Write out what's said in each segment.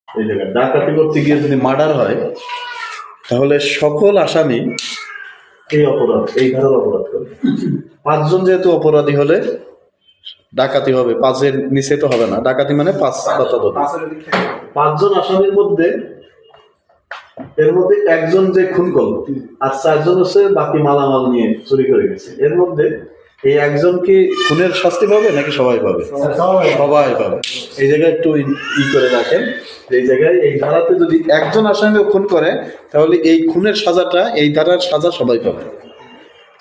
এই জায়গায় ডাকাতি করতে গিয়ে যদি মার্ডার হয়, তাহলে সকল আসামি এই ধারার অপরাধ করে। 5 জন যেহেতু অপরাধী হলে ডাকাতি হবে, 5-এর নিচে তো হবে না। ডাকাতি মানে 5 পাতা ধরে 5 জন আসামির মধ্যে এর মধ্যে একজন যে খুন করলো আর 4 জন হচ্ছে বাকি মালামাল নিয়ে চুরি করে গেছে, এর মধ্যে এই একজন কি খুনের শাস্তি পাবে নাকি সবাই পাবে? সবাই পাবে। এই জায়গায় একটু ই করে রাখেন, এই জায়গায় এই ধারাতে যদি একজন আসামি খুন করে, তাহলে এই খুনের সাজাটা, এই ধারার সাজা সবাই পাবে।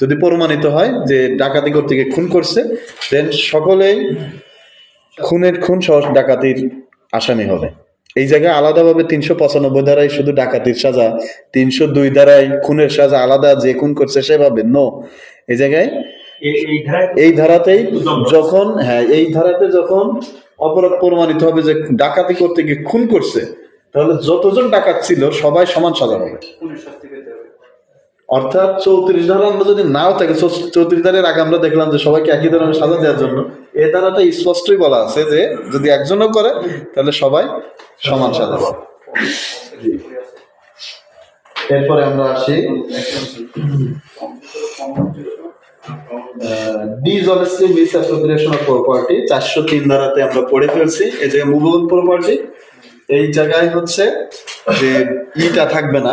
যদি প্রমাণিত হয় যে ডাকাতি করতে গিয়ে খুন করছে, দেন সকলেই খুন সহ ডাকাতির আসামি হবে। এই জায়গায় আলাদাভাবে 395 ধারায় শুধু ডাকাতির সাজা, 302 ধারায় খুনের সাজা আলাদা, যে খুন করছে সে পাবে। নো, এই জায়গায় এই ধারাতেই যখন এই ধারাতে যখন অপরাধ প্রমাণিত হবে যে ডাকাতি করতে গিয়ে খুন করছে, তাহলে যতজন ডাকাত ছিল সবাই সমান সাজা পাবে। অর্থাৎ 34 ধারা আমরা যদি নাও থাকে, 34 ধারার আগে আমরা দেখলাম যে সবাইকে একই ধরনের সাজা দেওয়ার জন্য এই ধারাটা স্পষ্টই বলা আছে যে যদি একজনও করে তাহলে সবাই সমান সাজা পাবে। এরপরে আমরা আসি ডিসঅনেস্টলি মিসঅ্যাপ্রোপ্রিয়েশন অফ প্রপার্টি। 403 ধারাতে আমরা পড়ে ফেলছি। এই জায়গায় মুভেবল প্রপার্টি, এই জায়গায় হচ্ছে যে ইটা থাকবে না,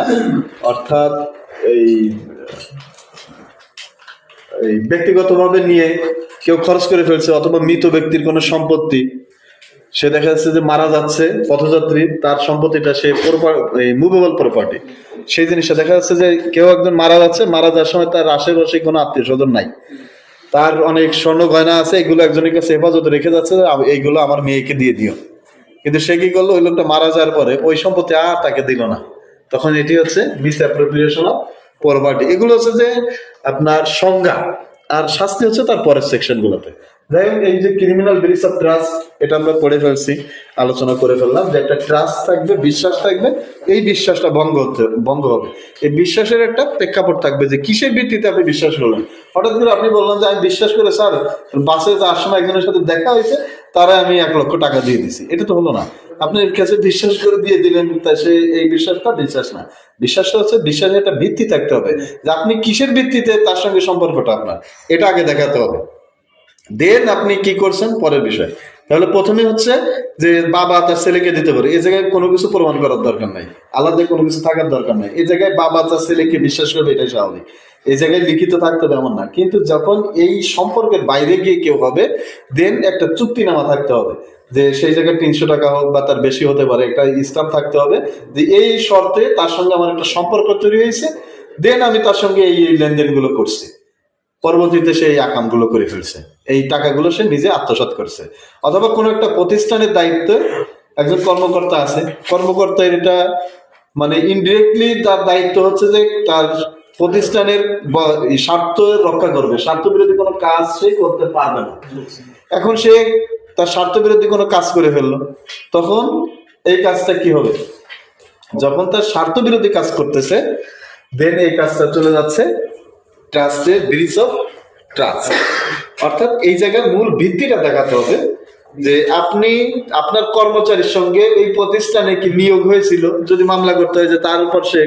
অর্থাৎ এই ব্যক্তিগতভাবে নিয়ে কেউ খরচ করে ফেলছে, অথবা মৃত ব্যক্তির কোনো সম্পত্তি, সে দেখা যাচ্ছে যে মারা যাচ্ছে পথযাত্রী, তার সম্পত্তিটা সে মুভেবল প্রপার্টি, সেই জিনিসটা দেখা যাচ্ছে যে কেউ একজন মারা যাচ্ছে, মারা যাওয়ার সময় তার আশেপাশে কোনো আত্মীয় স্বজন নাই, তার অনেক স্বর্ণ গয়না আছে, এগুলো একজনের কাছে হেফাজতে রেখে যাচ্ছে, এইগুলো আমার মেয়েকে দিয়ে দিও। কিন্তু সে কি করলো, ওই লোকটা মারা যাওয়ার পরে ওই সম্পত্তি আর তাকে দিল না, তখন এটি হচ্ছে মিসঅ্যাপ্রোপ্রিয়েশন অফ প্রপার্টি। এগুলো হচ্ছে যে আপনার সংজ্ঞা, আর শাস্তি হচ্ছে তার পরের সেকশন গুলোতে। যাই হোক, এই যে ক্রিমিনাল ব্রিচ অফ ট্রাস্ট, এটা আমরা পড়ে ফেলছি, আলোচনা করে ফেললাম যে একটা ট্রাস্ট থাকবে, বিশ্বাস থাকবে, এই বিশ্বাসটা ভঙ্গ হবে। এই বিশ্বাসের একটা প্রেক্ষাপট থাকবে যে কিসের ভিত্তিতে আপনি বিশ্বাস করলেন। হঠাৎ করে আপনি বললেন যে আমি বিশ্বাস করে স্যার বাসে যাওয়ার সময় একজনের সাথে দেখা হয়েছে, তারা আমি 1 লক্ষ টাকা দিয়ে দিছি, এটা তো হলো না। আপনি এর কাছে বিশ্বাস করে দিয়ে দিলেন, তা সে এই বিশ্বাসটা বিশ্বাস না। বিশ্বাসটা হচ্ছে বিশ্বাসের একটা ভিত্তি থাকতে হবে, যে আপনি কিসের ভিত্তিতে তার সঙ্গে সম্পর্কটা আপনার, এটা আগে দেখাতে হবে। দেন আপনি কি করছেন পরের বিষয়। তাহলে প্রথমে হচ্ছে যে বাবা তার ছেলেকে দিতে পারে, এই জায়গায় কোনো কিছু প্রমাণ করার দরকার নাই, আলাদা কোনো কিছু থাকার দরকার নাই। এই জায়গায় বাবা তার ছেলেকে বিশ্বাস করবে, এটাই স্বাভাবিক। এই জায়গায় লিখিত থাকতে হবে এমন না, কিন্তু যখন এই সম্পর্কের বাইরে গিয়ে কেউ হবে, দেন একটা চুক্তিনামা থাকতে হবে, যে সেই জায়গায় 300 টাকা হোক বা তার বেশি হতে পারে, একটা স্টাম্প থাকতে হবে যে এই শর্তে তার সঙ্গে আমার একটা সম্পর্ক তৈরি হয়েছে, দেন আমি তার সঙ্গে এই লেনদেন গুলো করছি। পরবর্তীতে সে এই আকামগুলো করে ফেলছে, এই টাকাগুলো সে নিজে আত্মসাৎ করছে। অথবা কোনো একটা প্রতিষ্ঠানের দায়িত্ব একজন কর্মকর্তা আছে, কর্মকর্তা এটা মানে ইনডিরেক্টলি তার দায়িত্ব হচ্ছে যে তার প্রতিষ্ঠানের স্বার্থ রক্ষা করবে, স্বার্থ বিরোধী কোনো কাজ সে করতে পারবে না। এখন সে তার স্বার্থ বিরোধী কোনো কাজ করে ফেললো, তখন এই কাজটা কি হবে, যখন তার স্বার্থ বিরোধী কাজ করতেছে, দেন এই কাজটা চলে যাচ্ছে ট্রাস্টের ব্রিচ অফ ট্রাস্ট। অর্থাৎ এই জায়গায় মূল ভিত্তিটা দেখাতে হবে যে আপনি আপনার কর্মচারীর সঙ্গে এই প্রতিষ্ঠানে কি নিয়োগ হয়েছিল, যদি মামলা করতে হয় যে তার উপর সে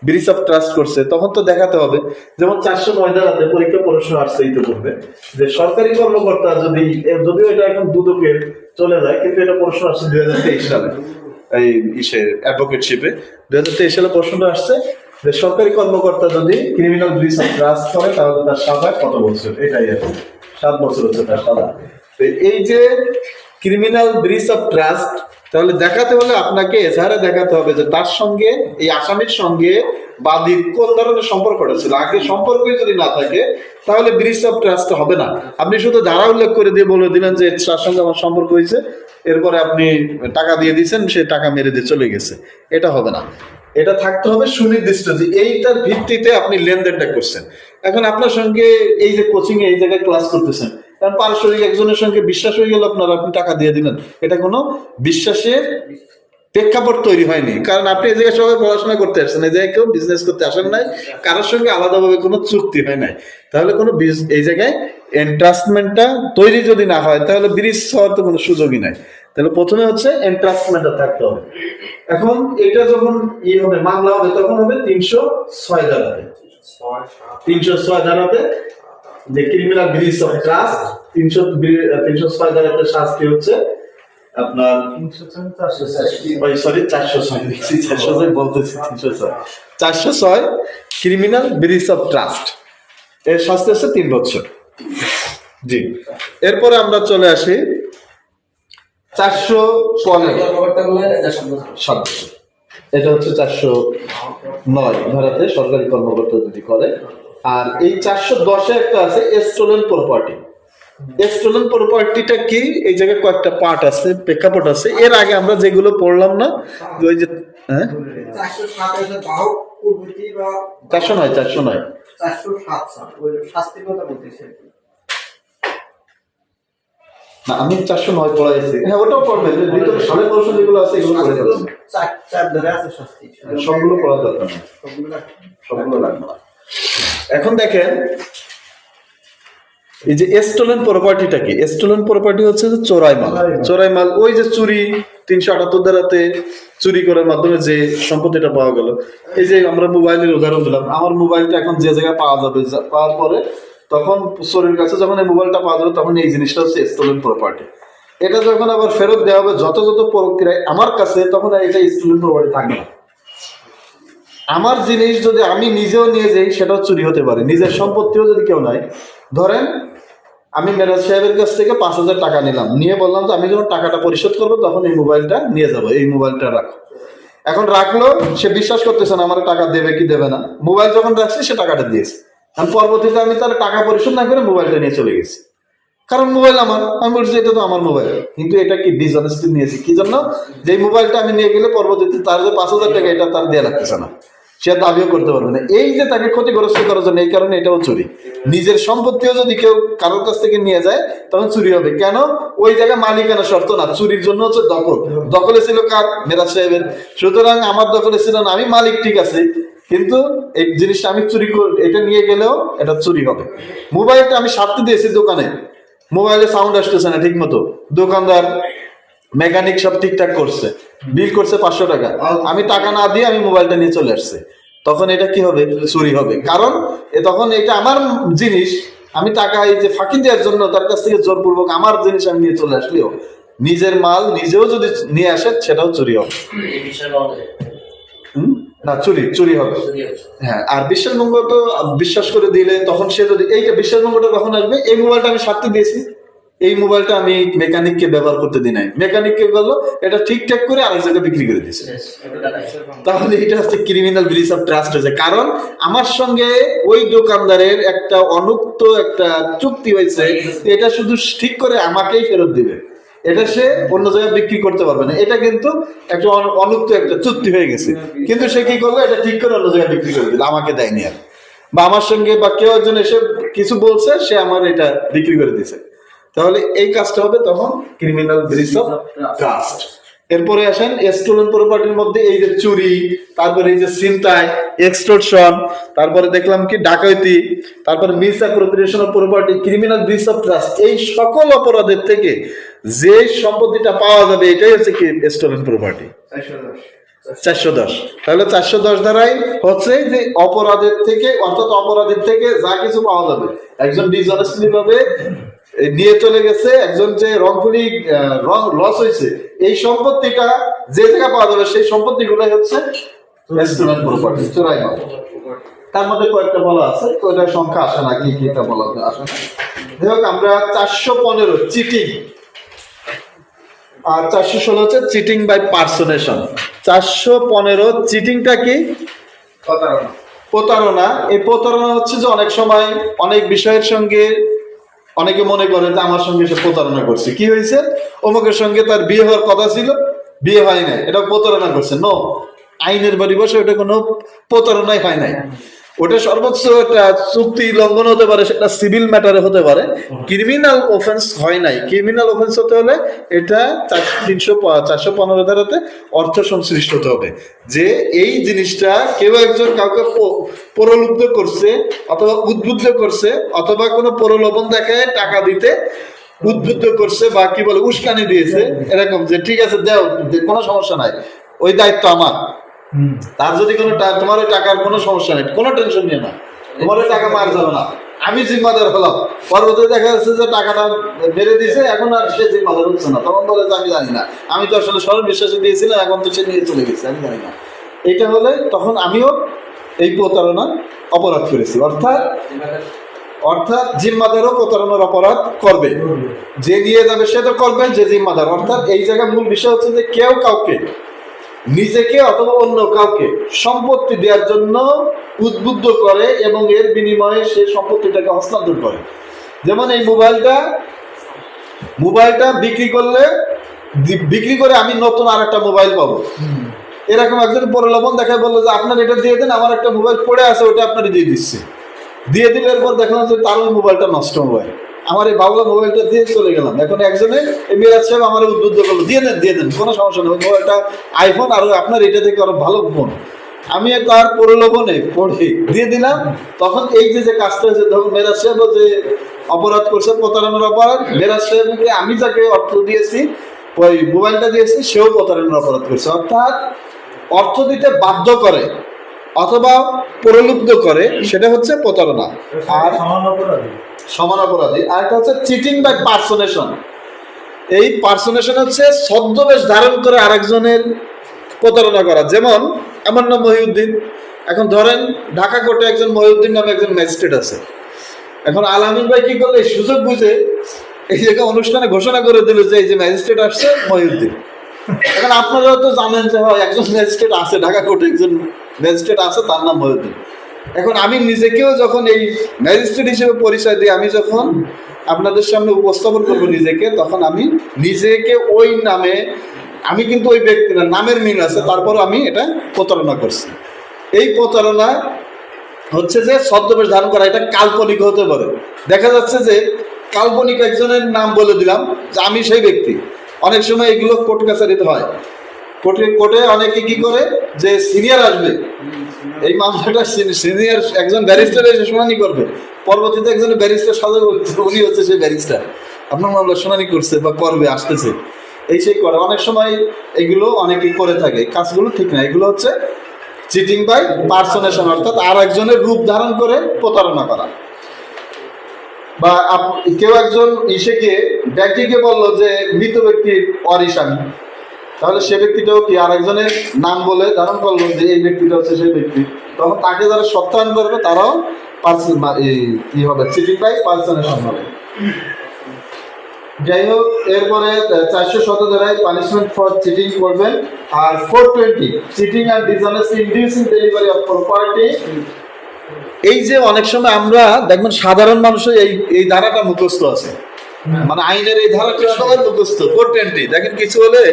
ব্রিচ অফ ট্রাস্ট করছে, তখন তো দেখাতে হবে। যেমন 409 ধারাতে পরীক্ষা প্রশ্ন আসছে ইতিপূর্বে যে সরকারি কর্মকর্তা যদিও এটা এখন দুদকের চলে যায়, কিন্তু এটা প্রশ্ন আসছে 2023 সালে, এই অ্যাডভোকেটশিপে 2023 সালে প্রশ্নটা আসছে যে সরকারি কর্মকর্তা যদি ক্রিমিনাল ব্রিচ অফ ট্রাস্ট করে তাহলে তার সাজা কত বছর, এটাই আর 7 বছর হচ্ছে তার সাজা। এই যে ক্রিমিনাল ব্রিচ অফ ট্রাস্ট, তাহলে দেখাতে হলে আপনাকে এজাহারে দেখাতে হবে যে তার সঙ্গে এই আসামির সঙ্গে বাদীর কোন ধরনের সম্পর্কটা ছিল। আগে সম্পর্কই যদি না থাকে তাহলে ব্রিচ অফ ট্রাস্ট হবে না। আপনি শুধু ধারা উল্লেখ করে দিয়ে বলে দিলেন যে তার সঙ্গে আমার সম্পর্ক হয়েছে, এরপরে আপনি টাকা দিয়ে দিয়েছেন, সে টাকা মেরে দিয়ে চলে গেছে, এটা হবে না। এটা থাকতে হবে সুনির্দিষ্ট যে এইটার ভিত্তিতে আপনি লেনদেনটা করছেন। এখন আপনার সঙ্গে এই যে কোচিং এ এই জায়গায় ক্লাস করতেছেন, কারণ পারস্পরিক একজনের সঙ্গে বিশ্বাস হয়ে গেল আপনার, আপনি টাকা দিয়ে দিলেন, এটা কোনো বিশ্বাসের প্রেক্ষাপট তৈরি হয়নি। কারণ আপনি এই জায়গায় সবাই পড়াশোনা করতে আসছেন, এই জায়গায় কেউ বিজনেস করতে আসেন নাই, কারোর সঙ্গে আলাদাভাবে কোনো চুক্তি হয় নাই। তাহলে কোনো এই জায়গায় এন্ট্রাস্টমেন্টটা তৈরি যদি না হয়, তাহলে ব্রিজ হওয়ার তো কোনো সুযোগই নাই। তাহলে প্রথমে হচ্ছে এন্ট্রান্সমেন্টে থাকতে হবে। এখন এটা যখন হবে মামলা হবে তখন হবে 306 ধারাতে। 306 ধারাতে যে ক্রিমিনাল ব্রিচ অফ ট্রাস্ট, 306 ধারাতে শাস্তি হচ্ছে আপনার 406 ক্রিমিনাল ব্রিচ অফ ট্রাস্ট, এর শাস্তি হচ্ছে 3 বছর। জি, এরপরে আমরা চলে আসি 415 এটা হচ্ছে 409 ধারাতে সরকারি কর্মকর্তা যদি করে। আর এই 410 একটা আছে স্টোলেন প্রপার্টি। স্টোলেন প্রপার্টিটা কি, এই জায়গায় কয়েকটা পার্ট আছে, প্রেক্ষাপট আছে। এর আগে আমরা যেগুলো পড়লাম না, ওই যে 409 না, আমি 409 পড়াইছি। হ্যাঁ, ওটাও পড়বেন, ভিতরে সামনে প্রশ্ন যেগুলো আছে এগুলো পড়ে যাবেন। সবগুলো পড়া দরকার না, সবগুলো লাগবে না। এখন দেখেন এই যে স্টোলেন প্রপার্টিটা কি। স্টোলেন প্রপার্টি হচ্ছে যে চোরাই মাল। চোরাই মাল ওই যে চুরি 378 ধারাতে চুরি করার মাধ্যমে যে সম্পত্তিটা পাওয়া গেল। এই যে আমরা মোবাইলের উদাহরণ দিলাম, আমার মোবাইলটা এখন যে জায়গায় পাওয়া যাবে, পাওয়ার পরে তখন চোরের কাছে যখন এই মোবাইলটা পাওয়া যাবে তখন এই জিনিসটা হচ্ছে স্টোলেন প্রপার্টি। এটা যখন আবার ফেরত দেওয়া হবে যথাযথ প্রক্রিয়ায় আমার কাছে, তখন এটা স্টোলেন প্রপার্টি থাকবে না। আমার জিনিস যদি আমি নিজেও নিয়ে যাই সেটাও চুরি হতে পারে। নিজের সম্পত্তিও যদি কেউ নাই, ধরেন আমি মেরাজ সাহেবের কাছ থেকে 5,000 টাকা নিলাম, নিয়ে বললাম যে আমি যখন টাকাটা পরিশোধ করবো তখন এই মোবাইলটা নিয়ে যাবো, এই মোবাইলটা রাখো। এখন রাখলো, সে বিশ্বাস করতেছে না আমার টাকা দেবে কি দেবে না। মোবাইল যখন রাখছে সে টাকাটা দিয়েছে, কারণ পরবর্তীতে আমি তার টাকা পরিশোধ না করে মোবাইলটা নিয়ে চলে গেছি, কারণ মোবাইল আমার। আমি বলছি এটা তো আমার মোবাইল, কিন্তু এটা কি ডিসঅনেস্টি নিয়েছি কি জন্য, যে মোবাইলটা আমি নিয়ে গেলে পরবর্তীতে তার যে 5,000 টাকা এটা তার দেওয়া লাগতেছে না, সে দাবিও করতে পারবে না। এই যে তাকে ক্ষতিগ্রস্ত করার জন্য, এই কারণে এটাও চুরি। নিজের সম্পত্তিও যদি কেউ কারোর কাছ থেকে নিয়ে যায় তখন চুরি হবে। কেন? ওই জায়গায় মালিকানা শর্ত না, চুরির জন্য হচ্ছে দখল। দখলে ছিল কার? মেরাজ সাহেবের। সুতরাং আমার দখলে ছিল না, আমি মালিক ঠিক আছে, কিন্তু এই জিনিসটা আমি চুরি এটা নিয়ে গেলেও এটা চুরি হবে। মোবাইলটা আমি সারতে দিয়েছি দোকানে, মোবাইলে সাউন্ড আসতেছে না ঠিক মতো, দোকানদার মেকানিক সব ঠিকঠাক করছে, বিল করছে 500 টাকা, আমি টাকা না দিয়ে আমি মোবাইলটা নিয়ে চলে আসছে, তখন এটা কি হবে? চুরি হবে। কারণ তখন এটা আমার জিনিস, আমি টাকা এই যে ফাঁকি দেওয়ার জন্য তার কাছ থেকে জোরপূর্বক আমার জিনিস আমি নিয়ে চলে আসলেও, নিজের মাল নিজেও যদি নিয়ে আসে সেটাও চুরি হবে। না, চুরি হবে। হ্যাঁ, আর বিশ্বাসভঙ্গ তো বিশ্বাস করে দিলে তখন সে যদি, এইটা বিশ্বাসভঙ্গটা কখন আসবে? এই মোবাইলটা আমি সারতে দিয়েছি, এই মোবাইলটা আমি মেকানিককে ব্যবহার করতে দিই নাই, মেকানিককে বললো এটা ঠিকঠাক করে আরেক জায়গায় বিক্রি করে দিয়েছে, তাহলে এটা হচ্ছে ক্রিমিনাল ব্রিচ অফ ট্রাস্ট হয়েছে। কারণ আমার সঙ্গে ওই দোকানদারের একটা অনুক্ত একটা চুক্তি হয়েছে, এটা শুধু ঠিক করে আমাকেই ফেরত দিবে, এটা সে অন্য জায়গায় বিক্রি করতে পারবে না। এটা কিন্তু একটা অনুক্ত একটা চুক্তি হয়ে গেছে, কিন্তু সে কি করলো? এটা ঠিক করে অন্য জায়গায় বিক্রি করে দিল, আমাকে দেয়নি আর, বা আমার সঙ্গে বা কেউ একজন এসে কিছু বলছে, সে আমার এটা বিক্রি করে দিয়েছে, তাহলে এই কাজটা হবে তখন ক্রিমিনাল ব্রিচ অফ ট্রাস্ট। এরপরে আসেন স্টোলেন প্রপার্টির মধ্যে এই যে চুরি, তারপরে এই যে ছিনতাই, এক্সটর্শন, তারপরে দেখলাম কি ডাকাতি, তারপরে miss appropriation of property, criminal breach of trust. এই সকল অপরাধের থেকে যে সম্পত্তিটা পাওয়া যাবে এটাই হচ্ছে কি স্টোলেন প্রপার্টি। 410, তাহলে 410 ধারায় হচ্ছে যে অপরাধের থেকে, অর্থাৎ অপরাধের থেকে যা কিছু পাওয়া যাবে, একজন ডিসঅনেস্টলি ভাবে নিয়ে চলে গেছে, একজন যে রংফুলি লস হয়েছে, এই সম্পত্তিটা যে জায়গায় পাওয়া যাবে সেই সম্পত্তি গুলাই হচ্ছে স্টোলেন প্রপার্টি, চোরাই মাল। তার মধ্যে কয়েকটা বলা আছে, ওইটার সংখ্যা আসে না, কি কিটা বলা আসে না। যাই হোক, আমরা 415 চিটিং আর 416 হচ্ছে চিটিং বাই পার্সনেশন। 415 চিটিংটা কি? প্রতারণা। এই প্রতারণা হচ্ছে যে অনেক সময় অনেক বিষয়ের সঙ্গে অনেকে মনে করে যে আমার সঙ্গে সে প্রতারণা করছে। কি হয়েছে? অমুকের সঙ্গে তার বিয়ে হওয়ার কথা ছিল, বিয়ে হয় নাই, এটা প্রতারণা করছে। নো, আইনের বাড়ি বসে ওটা কোনো প্রতারণাই হয় নাই, ওটা সর্বোচ্চ একটা চুক্তি লঙ্ঘন হতে পারে, সেটা সিভিল ম্যাটারে হতে পারে, ক্রিমিনাল অফেন্স হয় নাই। ক্রিমিনাল অফেন্স হতে হলে এটা 415 ধারাতে অর্থ সংশ্লিষ্ট হতে হবে, যে এই জিনিসটা কেউ একজন কাউকে প্রলুব্ধ করছে অথবা উদ্বুদ্ধ করছে অথবা কোনো প্রলোভন দেখায় টাকা দিতে, উদ্বুদ্ধ করছে বা কি বলে উস্কানি দিয়েছে, এরকম যে ঠিক আছে দেও, কোনো সমস্যা নাই, ওই দায়িত্ব আমার। তার যদি কোনো তোমার ওই টাকার কোনো সমস্যা নেই, কোনো টেনশন নিয়ে না, তোমার ওই টাকা মার যাবে না, আমি জিম্মাদার হলাম। পরবর্তীতে দেখা যাচ্ছে যে টাকাটা মেরে দিয়েছে, এখন আর সে জিম্মাদার হচ্ছে না, তখন বলে যে আমি জানি না, আমি তো আসলে সরল বিশ্বাসে দিয়েছিলাম, এখন তো সে নিয়ে চলে গেছে, আমি জানি না। এটা হলে তখন আমিও এই প্রতারণা অপরাধ করেছি, অর্থাৎ জিম্মাদারও প্রতারণার অপরাধ করবে, যে নিয়ে যাবে সে তো করবে, যে জিম্মাদার। অর্থাৎ এই জায়গায় মূল বিষয় হচ্ছে যে কেউ কাউকে, নিজেকে অথবা অন্য কাউকে সম্পত্তি দেওয়ার জন্য উদ্বুদ্ধ করে এবং এর বিনিময়ে সে সম্পত্তিটাকে হস্তান্তর করে। যেমন এই মোবাইলটা বিক্রি করে আমি নতুন আর একটা মোবাইল পাবো, এরকম একজন প্রলোভন দেখায় বললো যে আপনার এটা দিয়ে দেন, আমার একটা মোবাইল পড়ে আছে ওটা আপনার দিয়ে দিচ্ছে। দিয়ে দিলে এরপর দেখলাম যে তার ওই মোবাইলটা নষ্ট মোবাইল, আমার এই বাবলা মোবাইলটা দিয়ে চলে গেলাম। এখন একজনে এই মিরাজ সাহেব আমার উদ্বুদ্ধ করলো, দিয়ে দেন কোনো সমস্যা নেই, মোবাইলটা আইফোন আর আপনার এটা থেকে আরো ভালো ফোন। আমি তার প্রলোভনে পড়ে দিয়ে দিলাম। তখন এই যে কাজটা হয়েছে, তখন মিরাজ সাহেব যে অপরাধ করছে, প্রতারণার অপরাধ, মিরাজ সাহেবকে আমি যাকে অর্থ দিয়েছি, ওই মোবাইলটা দিয়েছি, সেও প্রতারণার অপরাধ করছে। অর্থাৎ অর্থ দিতে বাধ্য করে অথবা প্রলুব্ধ করে, সেটা হচ্ছে প্রতারণা। আর সমান অপরাধী আর একটা হচ্ছে চিটিং বাই পার্সোনেশন। এই পার্সোনেশন হচ্ছে ছদ্মবেশ ধারণ করে আরেকজনের প্রতারণা করা। যেমন আমার নাম মহিউদ্দিন, এখন ধরেন ঢাকা কোর্টে একজন মহিউদ্দিন নামে একজন ম্যাজিস্ট্রেট আছে। এখন আলামিন ভাই কি করলে এই সুযোগ বুঝে এই জায়গায় অনুষ্ঠানে ঘোষণা করে দিল যে এই যে ম্যাজিস্ট্রেট আসছে মহিউদ্দিন। এখন আপনারাও তো জানেন যে হয় একজন ম্যাজিস্ট্রেট আছে, ঢাকা কোর্টে একজন ম্যাজিস্ট্রেট আছে, তার নাম মহিউদ্দিন। এখন আমি নিজেকেও যখন এই ম্যাজিস্ট্রেট হিসেবে পরিচয় দিই, আমি যখন আপনাদের সামনে উপস্থাপন করবো নিজেকে, তখন আমি নিজেকে ওই নামে, আমি কিন্তু ওই ব্যক্তির নামের মিল আছে, তারপরও আমি এটা প্রতারণা করছি। এই প্রতারণা হচ্ছে যে ছদ্মবেশ ধারণ করা, এটা কাল্পনিক হতে পারে। দেখা যাচ্ছে যে কাল্পনিক একজনের নাম বলে দিলাম যে আমি সেই ব্যক্তি। অনেক সময় এগুলো কোর্ট কাছারিতে হয়, কোর্টে অনেকে কি করে যে সিনিয়র আসবে, এই মামলাটা সিনিয়র একজন ব্যারিস্টার এসে শুনানি করবে, পরবর্তীতে একজন ব্যারিস্টার সাজা করছে, উনি হচ্ছে সেই ব্যারিস্টার, আপনার মামলা শুনানি করছে বা করবে, আসতেছে, এই সেই করে। অনেক সময় এগুলো অনেকেই করে থাকে, কাজগুলো ঠিক না। এগুলো হচ্ছে চিটিং বাই পার্সোনেশন, অর্থাৎ আর একজনের রূপ ধারণ করে প্রতারণা করা। বা কেউ একজন ব্যক্তিকে বললো যে মৃত ব্যক্তির ওয়ারিশ আমি, তাহলে সে ব্যক্তিটাও কি আর একজনের নাম বলে ধারণ করলো যে এই ব্যক্তিটা হচ্ছে সেই ব্যক্তি, তখন তাকে যারা সত্যায়ন করবে তারাও কি হবে, চিটিং বাই পার্সোনেশন হবে। যাই হোক, এরপরে 417 ধারায় পানিশমেন্ট ফর চিটিং করবেন। আর 420 cheating and dishonesty inducing delivery of property. এই যে অনেক সময় আমরা দেখবেন সাধারণ মানুষের এই ধারাটা মুখস্থ আছে, মানে আইনের এই ধারাটা সবাই মুখস্থ। 420 দেখেন কিছু হলে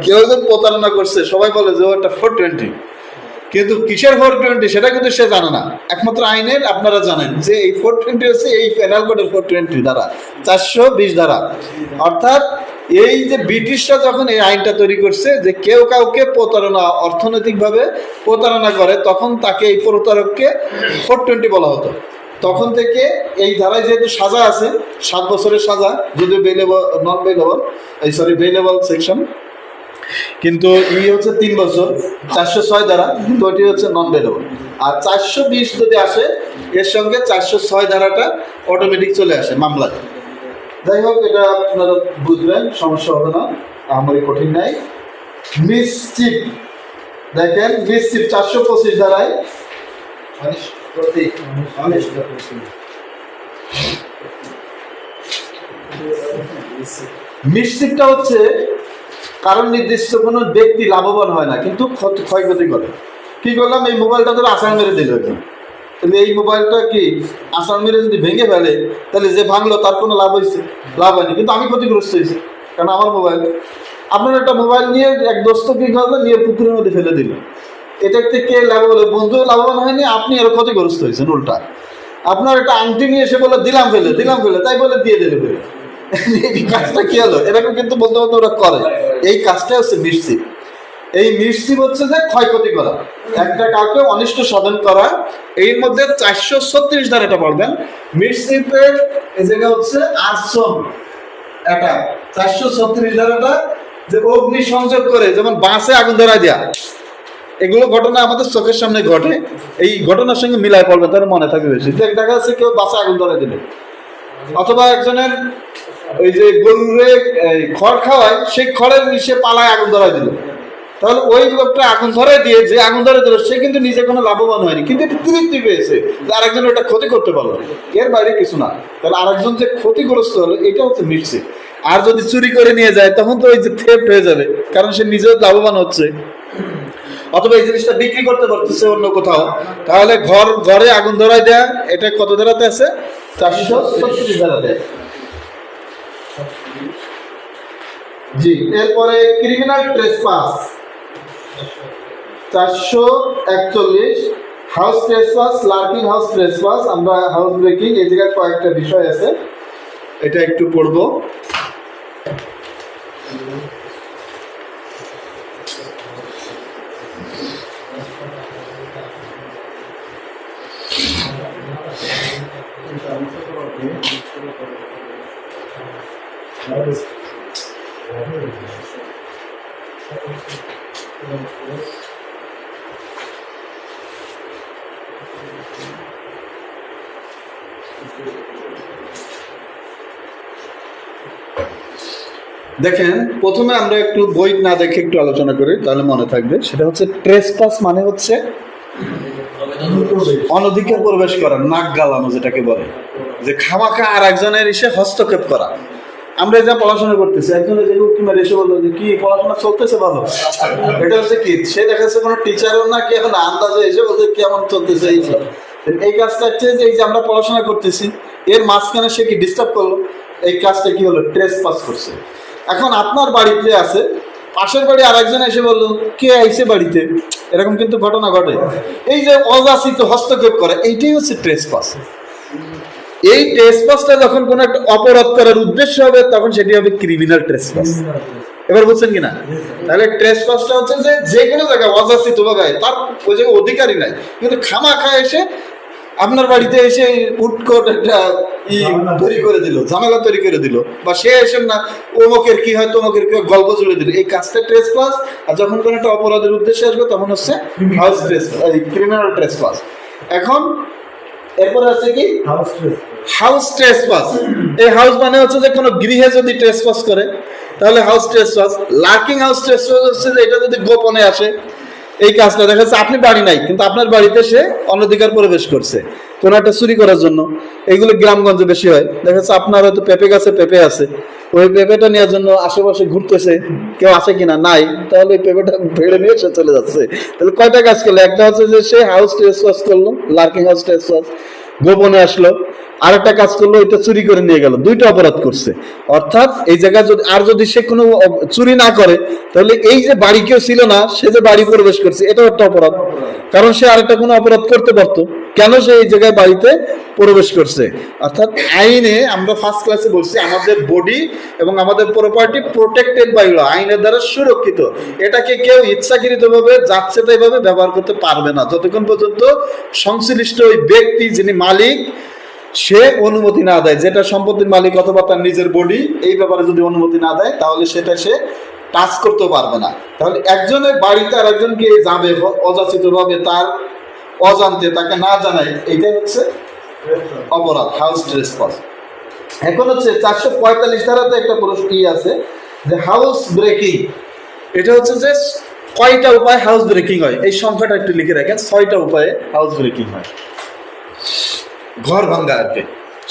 কেউ যখন প্রতারণা করছে সবাই বলে যে ওটা 420, কিন্তু কিসের 420 সেটা কিন্তু সে জানে না। একমাত্র আইনের আপনারা জানেন যে এই 420 হচ্ছে এই পেনাল কোডের 420 ধারা, 420 ধারা। অর্থাৎ এই যে ব্রিটিশরা যখন এই আইনটা তৈরি করছে যে কেউ কাউকে অর্থনৈতিকভাবে প্রতারণা করে, তখন তাকে এই প্রতারককে 420 বলা হতো। তখন থেকে এই ধারায় যেহেতু সাজা আছে 7 বছরের সাজা, যদিও বেইলেবল সেকশন, কিন্তু হচ্ছে 3 বছর, 406 ধারা, কিন্তু ওটি হচ্ছে নন বেলেবল। আর 420 যদি আসে এর সঙ্গে 406 ধারাটা অটোমেটিক চলে আসে মামলায়। যাই হোক, এটা আপনারা বুঝবেন, সমস্যা হবে না, আমারই কঠিন নাই। মিসচিফ, দেখেন মিসচিফ 425 ধারায় মিসচিফটা হচ্ছে কারণ নির্দিষ্ট কোনো ব্যক্তি লাভবান হয় না, কিন্তু ক্ষয়ক্ষতি করে। কি করলাম, এই মোবাইলটা ধরে আসার মেরে দিল, কিন্তু এই মোবাইলটা কি আসার মেরে যদি ভেঙে ফেলে, তাহলে যে ভাঙলো তার কোনো লাভ হয়নি, কিন্তু আমি ক্ষতিগ্রস্ত হয়েছি, কারণ আমার মোবাইল। আপনার একটা মোবাইল নিয়ে এক দোস্ত কি করলো, নিয়ে পুকুরের মধ্যে ফেলে দিল, এটা থেকে লাভবান, বন্ধু লাভবান হয়নি, আপনি আরো ক্ষতিগ্রস্ত হয়েছেন উল্টা। আপনার একটা আংটি নিয়ে এসে বলে দিলাম ফেলে, তাই বলে দিয়ে দিলে ফেলে, এই কাজটা কি হলো? এরকম কিন্তু বলতে বলতে ওরা করে। এই কাজটা হচ্ছে মিসচিফ। এই মিসচিফ হচ্ছে যে ক্ষয়ক্ষতি করা, একটা কাউকে অনিষ্ট সাধন করা। এর মধ্যে 436 ধারাটা পড়বেন। মিসচিফের এই জায়গা হচ্ছে আর্সন, অ্যাটাক, 436 ধারাটা যে অগ্নি সংযোগ করে, যেমন বাসে আগুন ধরায় দেয়া, এগুলো ঘটনা আমাদের চোখের সামনে ঘটে। এই ঘটনার সঙ্গে মিলাই পড়বে, তার মনে থাকবে বেশি। দেখা যাচ্ছে কেউ বাসে আগুন ধরায় দিল, অথবা একজনের ওই যে গরুরে খড় খাওয়ায়, সেই খড়ের সে পালায় আগুন ধরায় দিল, তাহলে ওই লোকটা আগুন ধরায় দিয়ে যে আগুন ধরে দিল, সে কিন্তু নিজে কোনো লাভবান হয়নি, কিন্তু একটু তৃপ্তি পেয়েছে যে আরেকজন ওটা ক্ষতি করতে পারলো, এর বাইরে কিছু না। তাহলে আরেকজন যে ক্ষতিগ্রস্ত হলো, এটা হচ্ছে মিটছে। আর যদি চুরি করে নিয়ে যায়, তখন তো ওই যে থেফট হয়ে যাবে, কারণ সে নিজেও লাভবান হচ্ছে, অথবা এই জিনিসটা বিক্রি করতে পারতেছে অন্য কোথাও। তাহলে ঘরে আগুন ধরায় দেয়া, এটা কত ধারাতে আছে? 436 ধারাতে। জি, এরপরে criminal trespass 441, house trespass, lurking house trespass, আমরা হাউস ব্রেকিং, এই জায়গায় কয়েকটা বিষয় আছে, এটা একটু পড়বো। দেখেন, প্রথমে আমরা একটু বই না দেখে একটু আলোচনা করি, তাহলে মনে থাকবে। সেটা হচ্ছে ট্রেসপাস মানে হচ্ছে অনধিকার প্রবেশ করা, নাক গালানো যেটাকে বলে, যে খামাখা আর একজনের এসে হস্তক্ষেপ করা। আমরা যা পড়াশোনা করতেছি, একজনের যে উকি মারে এসে বললো যে কি পড়াশোনা চলতেছে ভালো, এটা হচ্ছে কি, সে দেখাচ্ছে কোনো টিচারও না, কি এখন আন্দাজে এসে বলছে কেমন চলতেছে। এই কাজটা হচ্ছে যে এই যে আমরা পড়াশোনা করতেছি, এর মাঝখানে সে কি ডিস্টার্ব করলো, এই কাজটা কি হলো? ট্রেসপাস করছে। এখন আপনার বাড়িতে আছে, পাশের বাড়ি আরেকজন এসে বললো কে আইছে বাড়িতে, এরকম কিন্তু ঘটনা ঘটে। এই যে অযাচিত হস্তক্ষেপ করে, এইটাই হচ্ছে ট্রেসপাস। এই ট্রেসপাসটা যখন কোনো একটা অপরাধ করার উদ্দেশ্য হবে, তখন সেটি হবে ক্রিমিনাল ট্রেসপাস। এবার বুঝছেন কিনা? তাহলে ট্রেসপাসটা হচ্ছে যে কোনো জায়গায় অযাচিত ভাবে, তার ওই জায়গায় অধিকারই নাই, কিন্তু খামাখা এসে আপনার বাড়িতে এসে উটকট একটা তৈরি করে দিল, ঝামেলা তৈরি করে দিল, বা সে এসে না অমুকের কি হয় তমুকের কি গল্প জুড়ে দিল, এই কাজটা ট্রেসপাস। আর যখন কোনো একটা অপরাধের উদ্দেশ্যে আসবে, তখন হচ্ছে হাউস ট্রেসপাস, ক্রিমিনাল ট্রেসপাস। এখন এরপরে আছে কি হাউস ট্রেসপাস। এই হাউস মানে হচ্ছে যে কোনো গৃহে যদি ট্রেসপাস করে, তাহলে house trespass. Lurking house trespass হচ্ছে যে এটা যদি গোপনে আসে, এই কাজটা দেখা যাচ্ছে আপনি বাড়ি নাই, কিন্তু আপনার বাড়িতে সে অনধিকার প্রবেশ করছে কোনো একটা চুরি করার জন্য। এইগুলো গ্রামগঞ্জে বেশি হয়। দেখা যাচ্ছে আপনার হয়তো পেঁপে গাছে পেঁপে আছে, ওই পেঁপেটা নেওয়ার জন্য আশেপাশে ঘুরতেছে, কেউ আছে কিনা, নাই, তাহলে ওই পেঁপেটা ভেড়ে নিয়ে সে চলে যাচ্ছে। তাহলে কয়টা কাজ করলো? একটা হচ্ছে যে সে হাউস ট্রেসপাস করলো, লার্কিং হাউস ট্রেসপাস, গোপনে আসলো। আরেকটা কাজ করলো, এটা চুরি করে নিয়ে গেল, দুইটা অপরাধ করছে। অর্থাৎ এই জায়গায় যদি সে কোনো চুরি না করে, তাহলে এই যে বাড়ি কেউ ছিল না, সে যে বাড়ি প্রবেশ করছে, এটাও একটা অপরাধ, কারণ সে আরেকটা কোনো অপরাধ করতে পারতো, কেন সে এই জায়গায় বাড়িতে প্রবেশ করছে। অর্থাৎ আইনে আমরা ফার্স্ট ক্লাসে বলছি, আমাদের বডি এবং আমাদের প্রপার্টি প্রোটেক্টেড বাই ল, আইনের দ্বারা সুরক্ষিত। এটাকে কেউ ইচ্ছাকৃতভাবে যাচ্ছে তাই ভাবে ব্যবহার করতে পারবে না, যতক্ষণ পর্যন্ত সংশ্লিষ্ট ওই ব্যক্তি যিনি মালিক সে অনুমতি না দেয়। যেটা সম্পত্তির মালিক অথবা তার নিজের বডি, এই ব্যাপারে যদি অনুমতি না দেয়, তাহলে সেটা সে টাচ করতে পারবে না। তাহলে একজনের বাড়িতে আর একজনকে যাবে অযাচিত ভাবে, তার অজান্তে, তাকে না জানায়, এইটাই হচ্ছে অপরাধ, হাউস ট্রেসপাস। এখন হচ্ছে 445 ধারাতে একটা প্রশ্ন আছে যে হাউস ব্রেকিং। এটা হচ্ছে যে কয়টা উপায় হাউস ব্রেকিং হয়, এই সংখ্যাটা একটু লিখে রাখেন। 6টা উপায়ে হাউস ব্রেকিং হয়, ঘর ভাঙ্গা আর কি,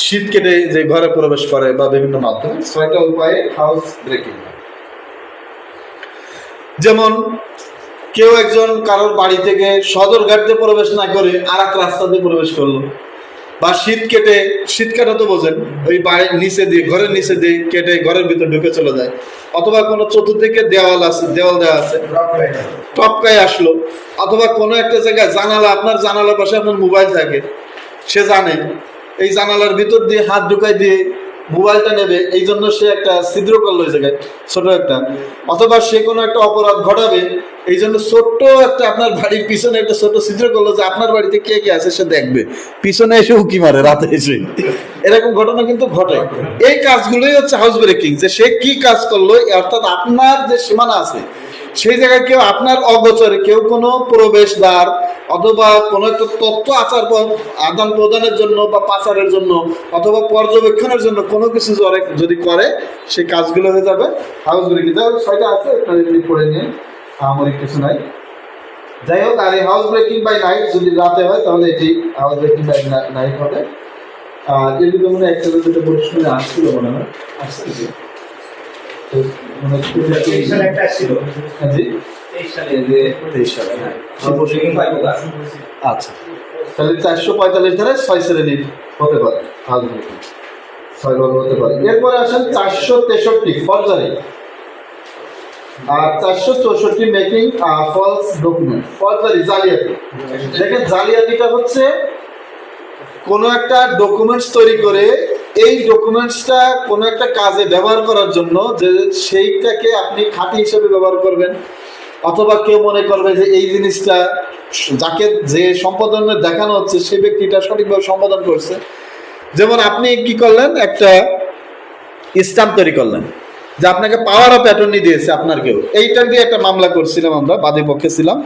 শীত কেটে যে ঘরে প্রবেশ করে বা বিভিন্ন মাধ্যমে, 6টা উপায়ে হাউস ব্রেকিং হয়। যেমন কেউ একজন কারোর বাড়ি থেকে সদরঘাট দিয়ে প্রবেশ না করে আর এক রাস্তা দিয়ে প্রবেশ করলো, বা শীত কাটা তো বোঝেন, ওই বাড়ির নিচে দিয়ে, ঘরের নিচে দিয়ে কেটে ঘরের ভিতর ঢুকে চলে যায়, অথবা কোনো চতুর্দিকে দেওয়াল দেওয়া আছে, টপকায় আসলো, অথবা কোনো একটা জায়গায় জানালা, আপনার জানালার পাশে আপনার মোবাইল থাকে, সে জানে এই জানালার ভিতর দিয়ে হাত ঢুকাই দিয়ে মোবাইলটা নেবে, এই জন্য সে একটা ছিদ্র করলো ওই জায়গায় ছোট একটা, অথবা সে কোনো একটা অপরাধ ঘটাবে এই জন্য ছোট্ট একটা আপনার বাড়ির পিছনে একটা ছোট ছিদ্র করলো যে আপনার বাড়িতে কে কে আছে সে দেখবে, পিছনে এসে উকি মারে রাতে এসে, এরকম ঘটনা কিন্তু ঘটে। এই কাজগুলোই হচ্ছে হাউস ব্রেকিং, যে সে কি কাজ করলো, অর্থাৎ আপনার যে সীমানা আছে সেই জায়গায় কেউ আপনার অগোচরে কেউ কোনো প্রবেশদ্বার অথবা কোনো একটা তথ্য আদান প্রদানের জন্য বা পাচারের জন্য অথবা পর্যবেক্ষণের জন্য কোনো কিছু যদি করে সেই কাজগুলো হয়ে যাবে হাউস ব্রেকিং। ছয়টা আছে, পড়ে নিয়ে আমার কিছু নাই। যাই হোক, আর এই হাউস ব্রেকিং বাই নাইট যদি রাতে হয় তাহলে এটি হাউস ব্রেকিং বাই নাইট হবে। আর এর ভিতরে মনে হয় একটা দুটো পরিষ্কার আসছিল, মনে হয় আসছে জি, আচ্ছা, তাহলে 445 ধারায় 6 শ্রেণীর হতে পারে, 6 ভাগ হতে পারে। এরপরে আসেন 463 ফরজারি আর 464 মেকিং ফলস ডকুমেন্ট। ফরজারি জালিয়াতি। দেখেন জালিয়াতিটা হচ্ছে কোনো একটা ডকুমেন্টস তৈরি করে এই ডকুমেন্টসটা কোনো একটা কাজে ব্যবহার করার জন্য যে সেইটাকে আপনি খাঁটি হিসেবে ব্যবহার করবেন, অথবা কেউ মনে করবে যে এই জিনিসটা যাকে যে সম্পাদনে দেখানো হচ্ছে সেই ব্যক্তিটা সঠিকভাবে সম্পাদন করছে। যেমন আপনি কি করলেন, একটা স্ট্যাম্প তৈরি করলেন যে আপনাকে পাওয়ার অফ অ্যাটর্নি দিয়েছে আপনার কেউ, এইটা দিয়ে একটা মামলা করছিলাম, আমরা বাদী পক্ষে ছিলাম,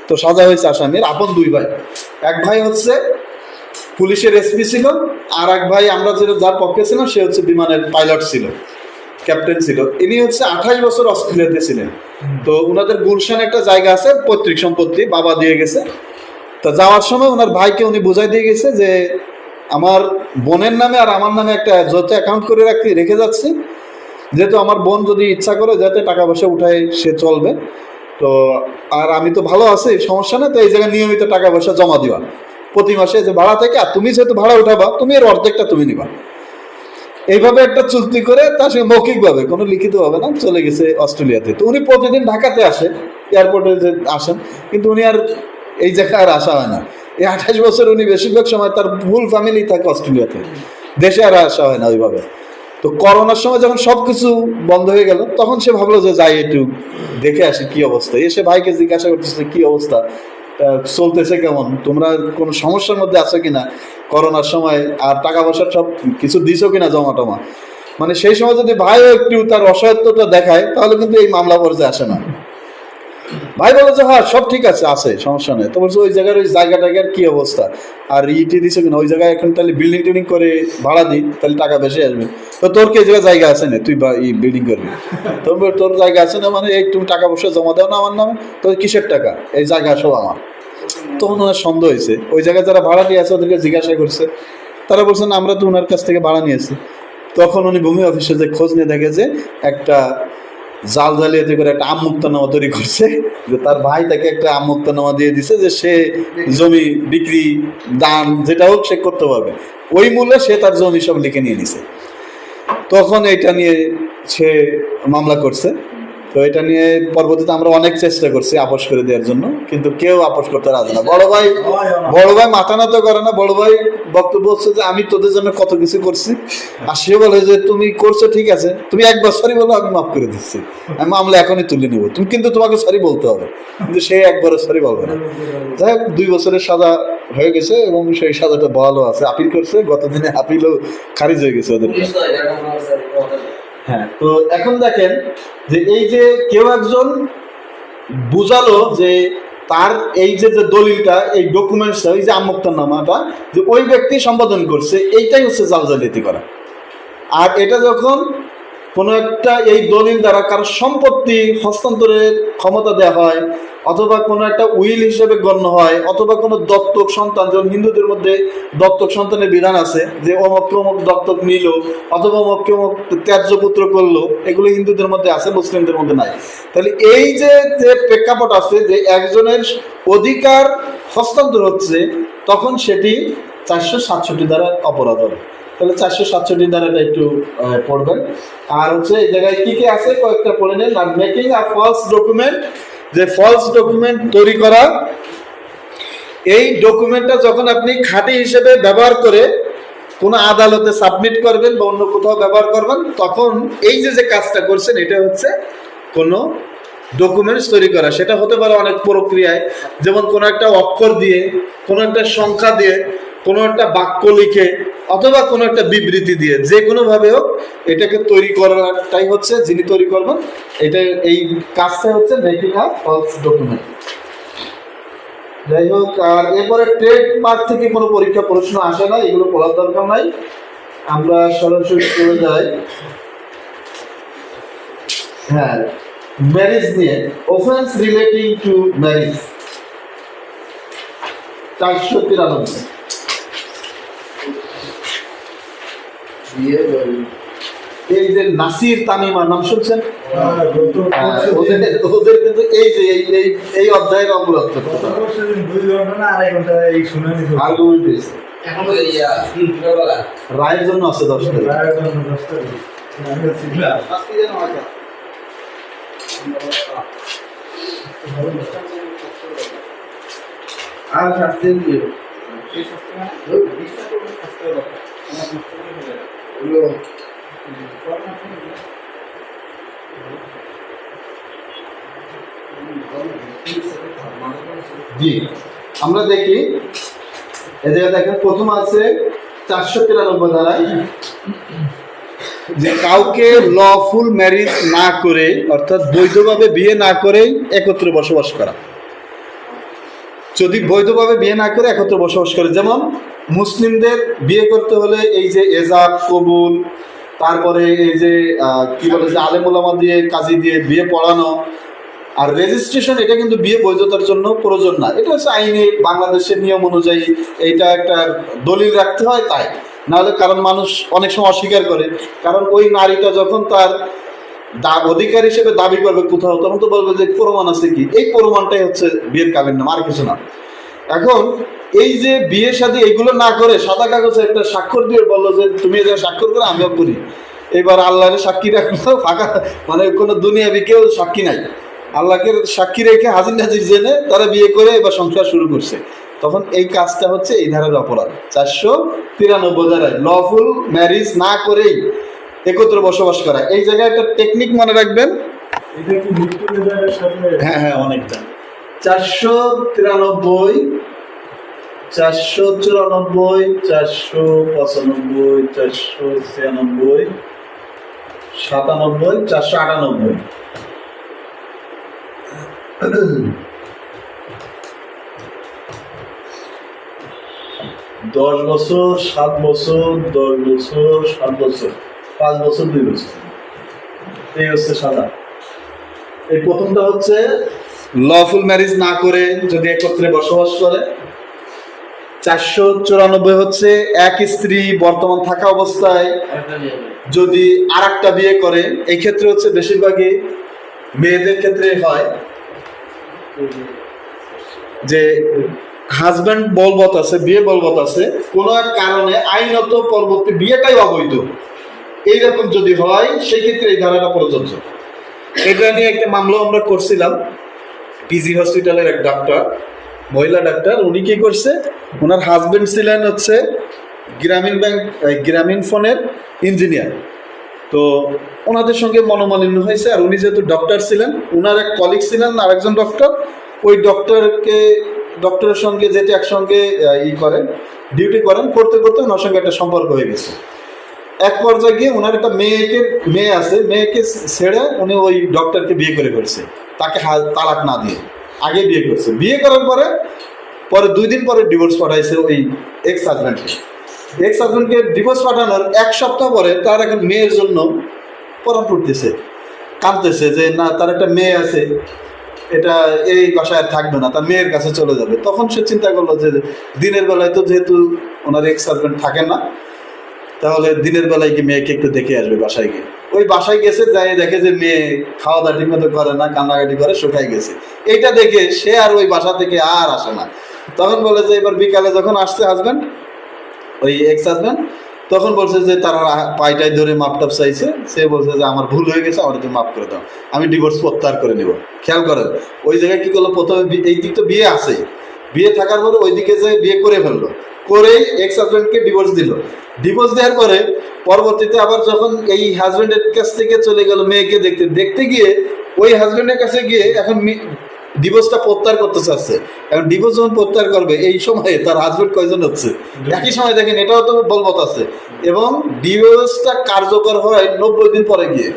তো সাজা হয়েছে আসামির আপন 2 ভাই। এক ভাই হচ্ছে পুলিশের এসপি ছিল, আর এক ভাই আমরা যার পক্ষে ছিলাম সে হচ্ছে বিমানের পাইলট ছিল, ক্যাপ্টেন ছিল। ইনি হচ্ছে 28 বছর অস্ট্রেলিয়াতে ছিলেন। তো ওনাদের গুলশান একটা জায়গা আছে, পৈতৃক সম্পত্তি বাবা দিয়ে গেছে। তো যাওয়ার সময় ওনার ভাইকে উনি বোঝাই দিয়ে গেছে যে আমার বোনের নামে আর আমার নামে একটা যৌথ অ্যাকাউন্ট করে রেখে যাচ্ছি, যেহেতু আমার বোন যদি ইচ্ছা করে যাতে টাকা পয়সা উঠায় সে চলবে, তো আর আমি তো ভালো আছি, সমস্যা নেই, তো এই জায়গায় নিয়মিত টাকা পয়সা জমা দিবা প্রতি মাসে যে ভাড়া থেকে, আর তুমি যেহেতু ভাড়া উঠাবা তুমি এর অর্ধেকটা তুমি নিবা। এইভাবে একটা চুক্তি করে তার সঙ্গে মৌখিকভাবে, কোনো লিখিত হবে না, চলে গেছে অস্ট্রেলিয়াতে। তো উনি প্রতিদিন ঢাকাতে আসে, এয়ারপোর্টে যে আসেন, কিন্তু উনি আর এই জায়গায় আর আসা হয় না। এই 28 বছর উনি বেশিরভাগ সময় তার ফুল ফ্যামিলি থাকে অস্ট্রেলিয়াতে, দেশে আর আসা হয় না ওইভাবে। তো করোনার সময় যখন সব কিছু বন্ধ হয়ে গেল তখন সে ভাবলো যে যাই একটু দেখে আসি কি অবস্থা। এসে ভাইকে জিজ্ঞাসা করতেছে কি অবস্থা, চলতেছে কেমন, তোমরা কোনো সমস্যার মধ্যে আছো কিনা করোনার সময়, আর টাকা পয়সা সব কিছু দিছো কিনা জমা টমা। মানে সেই সময় যদি ভাইও একটু তার অসহায়ত্বটা দেখায় তাহলে কিন্তু এই মামলা পর্যায়ে আসে না। ভাই বলে যে হ্যাঁ সব ঠিক আছে, সমস্যা নেই। তো বলছে ওই জায়গাটার কি অবস্থা, আর ইটি দিছো কিনা, ওই জায়গায় এখন তাহলে বিল্ডিং টিল্ডিং করে ভাড়া দিই তাহলে টাকা বেশি আসবে। তো তোর কি জায়গা আছে না, তুই বিল্ডিং করবি, তোর জায়গা আছে না, মানে তুমি টাকা পয়সা জমা দাও না আমার নামে, তো কিসের টাকা, এই জায়গা সব আমার। তখন ওনার সন্দেহ হয়েছে, ওই জায়গায় যারা ভাড়া দিয়ে আছে ওদেরকে জিজ্ঞাসা করছে, তারা বলছেন আমরা তো ওনার কাছ থেকে ভাড়া নিয়েছি। তখন উনি ভূমি অফিসে যে খোঁজ নিয়ে দেখে যে একটা জালিয়াতি করে একটা আমুক্তনামা তৈরি করছে, যে তার ভাই তাকে একটা আমুক্তনামা দিয়ে দিছে যে সে জমি বিক্রি দান যেটা হোক সে করতে পারবে, ওই মূল্যে সে তার জমি সব লিখে নিয়ে নিছে। তখন এটা নিয়ে সে মামলা করছে। তো এটা নিয়ে পরবর্তীতে আমরা অনেক চেষ্টা করছি আপোষ করে দেওয়ার জন্য, কিন্তু কেউ আপোষ করতে রাজি না। বড় ভাই মাথা নত করে না। বড় ভাই বক্তব্য হচ্ছে যে আমি তোদের জন্য কত কিছু করছি, আর সে বলে যে তুমি করছো ঠিক আছে, তুমি একবার সরি বলো আমি মাফ করে দিচ্ছি, আমি মামলা এখনই তুলে নেবো, তুমি কিন্তু তোমাকে সরি বলতে হবে। কিন্তু সে একবারও সরি বলবে না। যাই হোক 2 বছরের সাজা হয়ে গেছে এবং সেই সাজাটা বহালও আছে, আপিল করছে, গত দিনে আপিলও খারিজ হয়ে গেছে ওদের। হ্যাঁ, তো এখন দেখেন যে এই যে কেউ একজন বুঝালো যে তার এই যে দলিলটা, এই ডকুমেন্টসটা, এই যে আমুক্তনামাটা যে ওই ব্যক্তি সম্পাদন করছে, এইটাই হচ্ছে জালিয়াতি করা। আর এটা যখন কোনো একটা এই দলিল দ্বারা কারো সম্পত্তি হস্তান্তরের ক্ষমতা দেওয়া হয়, অথবা কোনো একটা উইল হিসেবে গণ্য হয়, অথবা কোনো দত্তক সন্তান, যেমন হিন্দুদের মধ্যে দত্তক সন্তানের বিধান আছে যে অমুককে অমুক দত্তক নিল, অথবা অমুককে অমুক ত্যায্য পুত্র করলো, এগুলো হিন্দুদের মধ্যে আছে, মুসলিমদের মধ্যে নাই। তাহলে এই যে প্রেক্ষাপট আছে যে একজনের অধিকার হস্তান্তর হচ্ছে, তখন সেটি 467 দ্বারা অপরাধ হবে। তাহলে 467 দ্বারাটা একটু পড়বেন। আর হচ্ছে এই জায়গায় কি কি আছে কয়েকটা পড়ে নেন। আর মেকিং আ ফলস ডকুমেন্ট, যে ফলস ডকুমেন্ট তৈরি করা, এই ডকুমেন্টটা যখন আপনি খাঁটি হিসেবে ব্যবহার করে কোনো আদালতে সাবমিট করবেন বা অন্য কোথাও ব্যবহার করবেন, তখন এই যে কাজটা করছেন এটা হচ্ছে কোনো ডকুমেন্টস তৈরি করা। সেটা হতে পারে অনেক প্রক্রিয়ায়, যেমন কোনো একটা অক্ষর দিয়ে, কোনো একটা সংখ্যা দিয়ে, কোনো একটা বাক্য লিখে, অথবা কোনো একটা বিবৃতি দিয়ে, যে কোনো ভাবে হোক এটাকে তৈরি করাটাই হচ্ছে, যিনি তৈরি করবেন এটা, এই কাজটা হচ্ছে মেকিং আ ফলস ডকুমেন্ট। যাই হোক, আর এরপরে ট্রেডমার্ক থেকে কোনো পরীক্ষা প্রশ্ন আসে না, এগুলো পড়ার দরকার নাই, আমরা সরাসরি চলে যাই। হ্যাঁ, ম্যারেজ নিয়ে, অফেন্স রিলেটিং টু ম্যারেজ 493। এই যে নাসির তামিমা নাম শুনছেন? ওদের কিন্তু এই যে এই অধ্যায়ের অবরোধ রায়ের জন্য আছে 10 টাকা। আর শাস্তি দিয়ে জি, আমরা দেখি এই জায়গায় দেখেন, প্রথম আছে 493 ধারায় যে কাউকে লফুল ম্যারেজ না করে, অর্থাৎ বৈধভাবে বিয়ে না করেই একত্রে বসবাস করা। যদি বৈধভাবে বিয়ে না করে একত্রে বসবাস করে, যেমন মুসলিমদের বিয়ে করতে হলে এই যে এজাব কবুল, তারপরে এই যে কি বলে যে আলেম ওলামা দিয়ে, কাজী দিয়ে বিয়ে পড়ানো, আর রেজিস্ট্রেশন, এটা কিন্তু বিয়ে বৈধতার জন্য প্রয়োজন না। এটা হচ্ছে আইনে বাংলাদেশের নিয়ম অনুযায়ী এইটা একটা দলিল রাখতে হয়, তাই নাহলে, কারণ মানুষ অনেক সময় অস্বীকার করে, কারণ ওই নারীটা যখন তার অধিকার হিসেবে দাবি করবে কোথাও, তখন তো বলবে যে প্রমাণ আছে কি, এই প্রমাণটাই হচ্ছে বিয়ের কাবিন নাম, আর কিছু না। এখন এই যে বিয়ে শাদী এগুলো না করে সাদা কাগজে একটা স্বাক্ষর দিয়ে বললো যে তুমি এটা স্বাক্ষর করে আমিও করি, এবার আল্লাহরে সাক্ষী রাখলো, ফাঁকা মানে কোনো দুনিয়াবি কেউ সাক্ষী নাই, আল্লাহকে সাক্ষী রেখে হাজির নাজির জেনে তারা বিয়ে করে এবার সংসার শুরু করছে, তখন এই কাজটা হচ্ছে এই ধারার অপরাধ। 493 ধারায় লফুল ম্যারেজ না করেই একত্রে বসবাস করা। এই জায়গায় একটা টেকনিক মনে রাখবেন, হ্যাঁ হ্যাঁ অনেকটা। 493, 494, 495, 496, 97, 498। 10 বছর, 7 বছর, 10 বছর, 7 বছর, 5 বছর, 2 বছর, এই হচ্ছে সাদা। এই প্রথমটা হচ্ছে লফুল ম্যারেজ না করে যদি একত্রে বসবাস করে। 494 হচ্ছে এক স্ত্রী বর্তমান থাকা অবস্থায় যদি আর একটা বিয়ে করে, এই ক্ষেত্রে হচ্ছে বেশিরভাগই মেয়েদের ক্ষেত্রে হয় যে হাজব্যান্ড বলবৎ আছে, বিয়ে বলবৎ আছে, কোনো এক কারণে আইনত পরবর্তী বিয়েটাই অবৈধ, এইরকম যদি হয় সেই ক্ষেত্রে এই ধারাটা প্রযোজ্য। এটা নিয়ে একটা মামলা আমরা করছিলাম, পিজি হসপিটালের এক ডাক্তার, মহিলা ডাক্তার, উনি কি করছে, ওনার হাজবেন্ড ছিলেন হচ্ছে গ্রামীণ ব্যাংক, গ্রামীণ ফোনের ইঞ্জিনিয়ার, তো ওনাদের সঙ্গে মনোমালিন্য হয়েছে, আর উনি যেহেতু ডক্টর ছিলেন, ওনার এক কলিগ ছিলেন আরেকজন ডক্টর, ওই ডক্টরের সঙ্গে যেটা একসঙ্গে ডিউটি করেন, করতে করতে ওনার সঙ্গে একটা সম্পর্ক হয়ে গেছে। এক পর্যায়ে গিয়ে ওনার একটা মেয়ে আছে, মেয়েকে ছেড়ে উনি ওই ডক্টরকে বিয়ে করে ফেলছে, তাকে তালাক না দিয়ে আগে বিয়ে করছে। বিয়ে করার পরে 2 দিন পরে ডিভোর্স পাঠাইছে ওই এক্স হাজব্যান্ডকে ডিভোর্স পাঠানোর 1 সপ্তাহ পরে তার এখন মেয়ের জন্য পরাণ পড়তেছে, কাঁদতেছে যে না, তার একটা মেয়ে আছে, এটা এই বাসায় আর থাকবে না, তার মেয়ের কাছে চলে যাবে। তখন সে চিন্তা করলো যে দিনের বেলায় তো যেহেতু ওনার এক্স হাজব্যান্ড থাকে না, তাহলে দিনের বেলায় কি মেয়েকে একটু দেখে আসবে বাসায় গিয়ে। ওই বাসায় গেছে, যাই দেখে যে মেয়ে খাওয়া দাওয়া ঠিক মতো করে না, কান্নাকাটি করে, শুকাই গেছে। এইটা দেখে সে আর ওই বাসা থেকে আর আসে না। তখন বলে যে এবার বিকালে যখন আসছে হাজব্যান্ড, ওই এক্স হাজব্যান্ড, তখন বলছে যে তারা পাইটাই ধরে মাপটাপ চাইছে, সে বলছে যে আমার ভুল হয়ে গেছে, আমার তুমি মাফ করে দাও, আমি ডিভোর্স প্রত্যাহার করে নেব। খেয়াল করেন ওই জায়গায় কি করলো, প্রথমে এই দিক তো বিয়ে আছে, বিয়ে থাকার পরে ওইদিকে যে বিয়ে করে ফেললো, করেই এক্স হাজবেন্ডকে ডিভোর্স দিল। ডিভোর্স দেওয়ার পরে পরবর্তীতে আবার যখন এই হাজবেন্ডের কাছ থেকে চলে গেল মেয়েকে দেখতে, দেখতে গিয়ে ওই হাজবেন্ডের কাছে গিয়ে এখন ডিভোর্সটা প্রত্যাহার করতে চাচ্ছে। এখন ডিভোর্স যখন প্রত্যাহার করবে এই সময়ে তার হাজবেন্ড কয়জন হচ্ছে, একই সময় দেখেন এটাও তো বলবৎ আছে। এবং ডিভোর্সটা কার্যকর হয় 90 দিন পরে গিয়ে,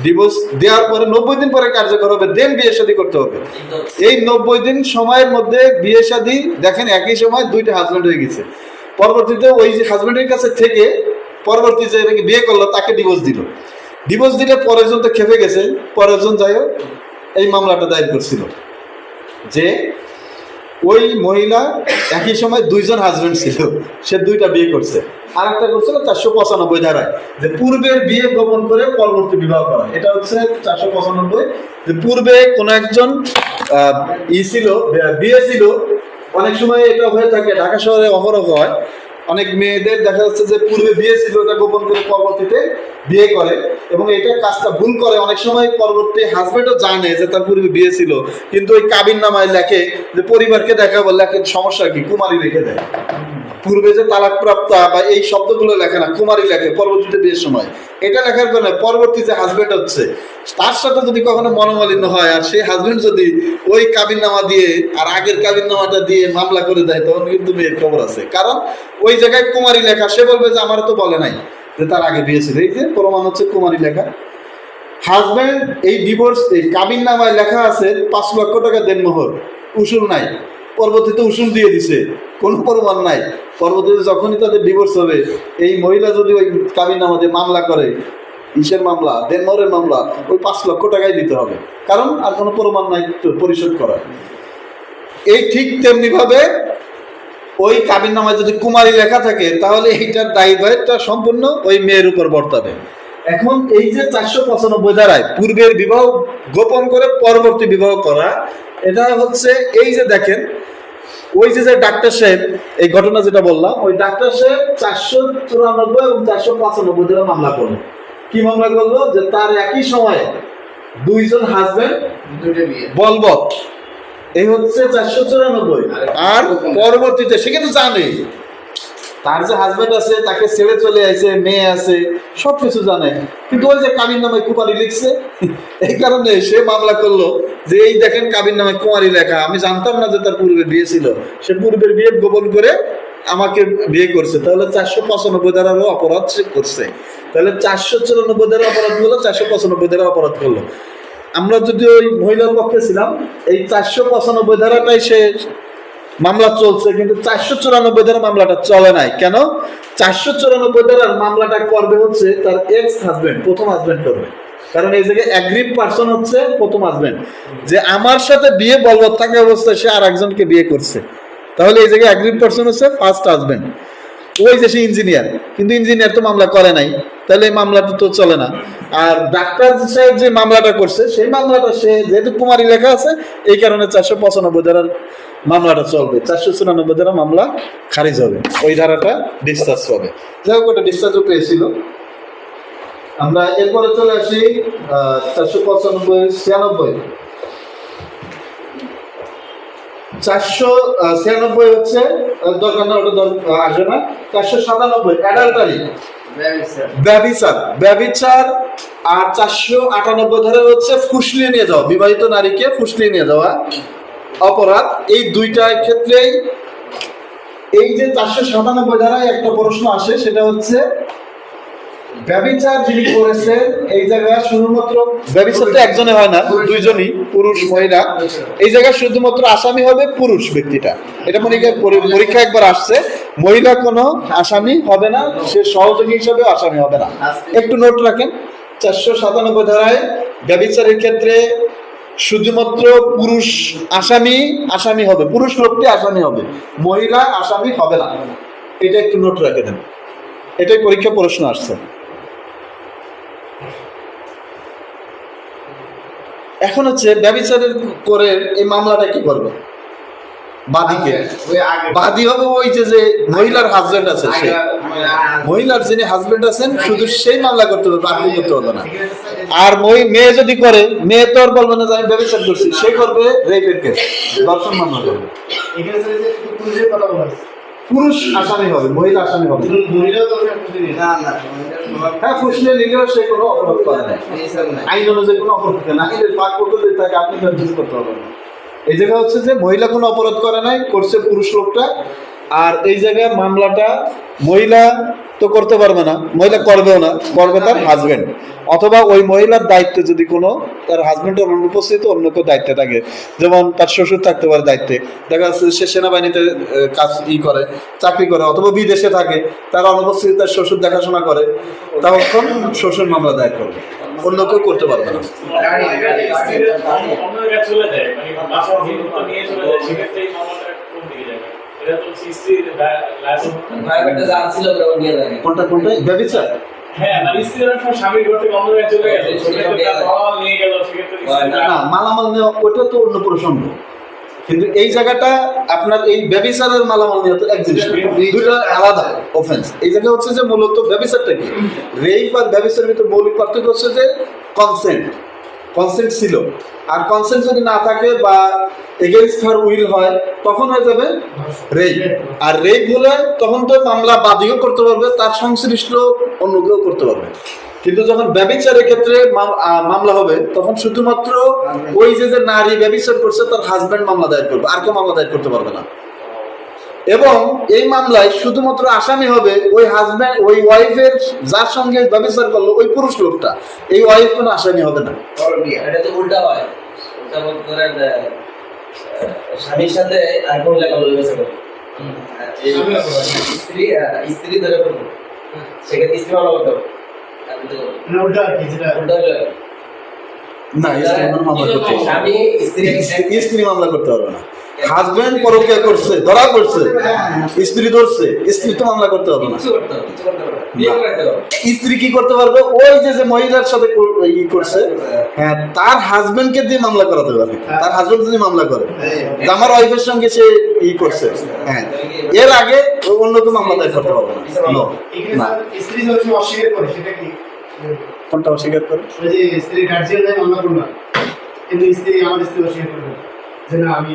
ডিভোর্স দেওয়ার পরে 90 দিন পরে কার্যকর হবে, দেন বিয়ে শাদী করতে হবে। এই 90 দিন সময়ের মধ্যে বিয়ে শাদী দেখেন একই সময় দুইটা হাজবেন্ড হয়ে গেছে। পরবর্তীতে ওই যে হাজবেন্ডের কাছে থেকে পরবর্তী যে বিয়ে করলো তাকে ডিভোর্স দিল। ডিভোর্স দিলে পরের জন তো খেপে গেছে, পরের জন যাই হোক এই মামলাটা দায়ের করছিল যে ওই মহিলা একই সময় দুইজন হাজবেন্ড ছিল, সে দুইটা বিয়ে করছে, আর একটা করছিল 495 ধারায়, যে পূর্বের বিয়ে গোপন করে পরবর্তী বিবাহ করা। এটা হচ্ছে 495, যে পূর্বে কোন একজন ছিল, বিয়ে ছিল। অনেক সময় এটা হয়ে থাকে, ঢাকা শহরে অহরহ হয়। অনেক মেয়েদের দেখা যাচ্ছে যে পূর্বে বিয়ে ছিল, এটা গোপন করে পরবর্তীতে বিয়ে করে, এবং এটা কাজটা ভুল করে। অনেক সময় পরবর্তী হাজবেন্ডও জানে যে তার পূর্বে বিয়ে ছিল, কিন্তু ওই কাবিন নামায় লেখে যে পরিবারকে দেখাবো, লেখে সমস্যা কি, কুমারী লিখে দেয়। পূর্বে যে তালাক প্রাপ্তা বা এই শব্দগুলো লেখে না, কুমারী লেখে পরবর্তীতে বিয়ের সময়। এটা লেখার কারণে পরবর্তী যে হাজবেন্ড হচ্ছে তার সাথে যদি কখনো মনোমালিন্য হয়, আর সেই হাজবেন্ড যদি ওই কাবিন নামা দিয়ে আর আগের কাবিন নামাটা দিয়ে মামলা করে দেয়, তখন কিন্তু মেয়ের খবর আছে। কারণ ওই জায়গায় কুমারী লেখা, সে বলবে যে আমার তো বলে নাই যে তার আগে বিয়ে ছিল। এই যে প্রমাণ হচ্ছে কুমারী লেখা। হাজবেন্ড এই ডিভোর্স, এই কাবিন নামায় লেখা আছে 5 লক্ষ টাকা দেনমোহর, উসুল নাই। পরবর্তীতে উসুল দিয়ে দিছে, কোনো প্রমাণ নাই। পরবর্তীতে যখনই তাদের ডিভোর্স হবে, এই মহিলা যদি ওই কাবিন নামাতে মামলা করে, ইসের মামলা, দেনমোহরের মামলা, ওই 5 লক্ষ টাকাই দিতে হবে, কারণ আর কোনো প্রমাণ নাই পরিশোধ করার। এই ঠিক তেমনি ভাবে ওই কাবিন নামায় যদি কুমারী লেখা থাকে, তাহলে এইটার দায়িত্বটা সম্পূর্ণ ওই মেয়ের উপর বর্তাবে। এখন এই যে 495 ধারায় পূর্বের বিবাহ গোপন করে পরবর্তী বিবাহ করা, এটা হচ্ছে এই যে দেখেন ওই যে ডাক্তার সাহেব, এই ঘটনা যেটা বললাম, ওই ডাক্তার সাহেব 494 এবং 495 ধারা মামলা করলো। কি মামলা করলো? যে তার একই সময়ে দুইজন হাজবেন্ড বলবৎ, এই হচ্ছে 494। আর পরবর্তীতে সে কিন্তু জানে তার যে হাজবেন্ড আছে তাকে ছেড়ে চলে আসে, মেয়ে আছে, সবকিছু জানে, কিন্তু ওই যে কাবিন নামে কুমারী লিখছে, এই কারণে সে মামলা করলো যে এই দেখেন কাবিন নামে কুমারী লেখা, আমি জানতাম না যে তার পূর্বে বিয়ে ছিল, সে পূর্বের বিয়ে গোপন করে আমাকে বিয়ে করছে। তাহলে 495 ধারারও অপরাধ সে করছে। তাহলে 494 ধারা অপরাধ করলো, 495 ধারা অপরাধ করলো। আমরা যদি ওই মহিলার পক্ষে ছিলাম, এই 495 ধারাটাই সে মামলা চলছে, কিন্তু 494 ধারা মামলাটা চলে নাই। কেন? 494 ধারার মামলাটা করবে হচ্ছে তার এক্স হাজবেন্ড, প্রথম হাজবেন্ড করবে। কারণ এই জায়গায় অ্যাগ্রিড পারসন হচ্ছে প্রথম হাজবেন্ড, যে আমার সাথে বিয়ে বলবৎ থাকা অবস্থায় সে আর একজনকে বিয়ে করছে। তাহলে এই জায়গায় অ্যাগ্রিড পারসন হচ্ছে ফার্স্ট হাজবেন্ড। ওই যে সে ইঞ্জিনিয়ার, কিন্তু ইঞ্জিনিয়ার তো মামলা করে নাই, তাহলে এই মামলাটা তো চলে না। আর ডাক্তার সাহেব যে মামলাটা করছে, সেই মামলাটা সে যেহেতু কুমারী লেখা আছে, এই কারণে 495 ধারার মামলাটা চলবে। 494 ধারা মামলা খারিজ হবে, ওই ধারাটা ডিসচার্জ হবে। যাই হোক, ওটা ডিসচার্জও পেয়েছিল। আমরা এরপরে চলে আসি 495, 96। 496 হচ্ছে দরকার না, ওটা আসবে না। 497 অ্যাডাল্টারি, ব্যভিচার। আর 498 ধারা হচ্ছে ফুসলিয়ে নিয়ে যাওয়া, বিবাহিত নারীকে ফুসলিয়ে নিয়ে যাওয়া অপরাধ। এই দুইটা ক্ষেত্রেই এই যে 497 ধারায় একটা প্রশ্ন আসে, সেটা হচ্ছে ব্যভিচার যিনি করেছেন, এই জায়গায় শুধুমাত্র ব্যভিচার তো একজনে হয় না, দুইজনই, পুরুষ মহিলা। এই জায়গায় শুধুমাত্র আসামি হবে পুরুষ ব্যক্তিটা। এটা পরীক্ষা একবার আসছে, মহিলা কোনো আসামি হবে না, সে সহযোগী হিসাবে আসামি হবে না। একটু নোট রাখেন, 497 ধারায় ব্যভিচারের ক্ষেত্রে শুধুমাত্র পুরুষ আসামি হবে, পুরুষ লোকটি আসামি হবে, মহিলা আসামি হবে না। এটা একটু নোট রেখে দেন, এটাই পরীক্ষা প্রশ্ন আসছে। এখন হচ্ছে ব্যভিচারের করে এই মামলাটা কি করবে? বাদী হবে ওই যে মহিলার হাজবেন্ড আছে, সে মহিলার যিনি হাজবেন্ড আছেন শুধু সেই মামলা করতে হবে, বাদী করতে হবে না। আর মেয়ে যদি করে, মেয়ে তো আর বলবে না যে আমি ব্যভিচার করছি, সে করবে রেপের কেস, ধর্ষণ মামলা করবে। পুরুষ আসামি হবে, মহিলা আসামি হবে হ্যাঁ, ফুসলে নিলেও সে কোনো অপরাধ করে না, আইন অনুযায়ী কোনো অপরাধ করে না। আইনের ফাঁক করতে যদি তাকে আপনি নির্দেশ করতে পারবেন না। এই জায়গা হচ্ছে যে মহিলা কোনো অপরাধ করে নাই, করছে পুরুষ লোকটা। আর এই জায়গায় মামলাটা মহিলা তো করতে পারবে না, মহিলা করবেও না, করবে তার হাজবেন্ড, অথবা ওই মহিলার দায়িত্বে যদি কোনো তার হাজবেন্ডের অনুপস্থিত অন্য কেউ দায়িত্বে থাকে, যেমন তার শ্বশুর থাকতে পারে দায়িত্বে, দেখা যাচ্ছে সে সেনাবাহিনীতে কাজ করে, চাকরি করে, অথবা বিদেশে থাকে, তার অনুপস্থিতি তার শ্বশুর দেখাশোনা করে, তখন শ্বশুর মামলা দায়ের করবে, অন্য কেউ করতে পারবে না। কোনটা কোনটা ব্যভিচার? না, মালামাল নেওয়া ওটা তো অন্য প্রসঙ্গ, কিন্তু এই জায়গাটা আপনার এই ব্যভিচারের মালামাল নেওয়া তো এক জিনিস, দুটো আলাদা অফেন্স। এই জায়গা হচ্ছে যে মূলত ব্যভিচারটা কি, রেপ আর ব্যভিচারের ভিতরে মৌলিক পার্থক্য হচ্ছে যে কনসেন্ট ছিল, আর কনসেন্ট যদি না থাকে বা এগেইনস্ট হার উইল হয় তখন হয়ে যাবে রেপ। আর রেপ হলে তখন তো মামলা বাদীও করতে পারবে, তার সংশ্লিষ্ট অন্য কেউ করতে পারবে। কিন্তু যখন ব্যভিচারের ক্ষেত্রে মামলা হবে তখন শুধুমাত্র ওই যে নারী ব্যভিচার করছে তার হাজবেন্ড মামলা দায়ের করবে, আর কেউ মামলা দায়ের করতে পারবে না। এবং এই মামলায় শুধুমাত্র আসামি হবে ওই হাজবেন্ড, ওই ওয়াইফের যার সঙ্গে ব্যভিচার করলো ওই পুরুষ লোকটা, এই ওয়াইফ কোনো আসামি হবে না। এটা তো উল্টা হয়, স্বামীর সাথে আর মহিলা ব্যবচার করে স্ত্রী ধরে করবো, সেক্ষেত্রে স্ত্রী মামলা করতে হবে স্ত্রী মামলা করতে পারবে না। হাজবেন্ড পরকীয়া করছে, ধরা করছে, স্ত্রী ধরছে, স্ত্রী তো মামলা করতে পারবে না। স্ত্রী কি করতে পারবে, ওই যে মহিলার সাথে ই করছে, হ্যাঁ, তার হাজবেন্ডকে দিয়ে মামলা করাতে পারবে। তার হাজবেন্ড যদি মামলা করে আমার ওয়াইফের সঙ্গে সে ই করছে, হ্যাঁ, এর আগে অন্য কেউ মামলা দায়ের করতে পারবে না। স্ত্রী যদি অস্বীকার করে সেটা কি? কোনটা অস্বীকার করে? ওই যে স্ত্রী গার্জিয়ান মামলা করলাম, কিন্তু স্ত্রী আমার স্ত্রী অস্বীকার করবে যে না আমি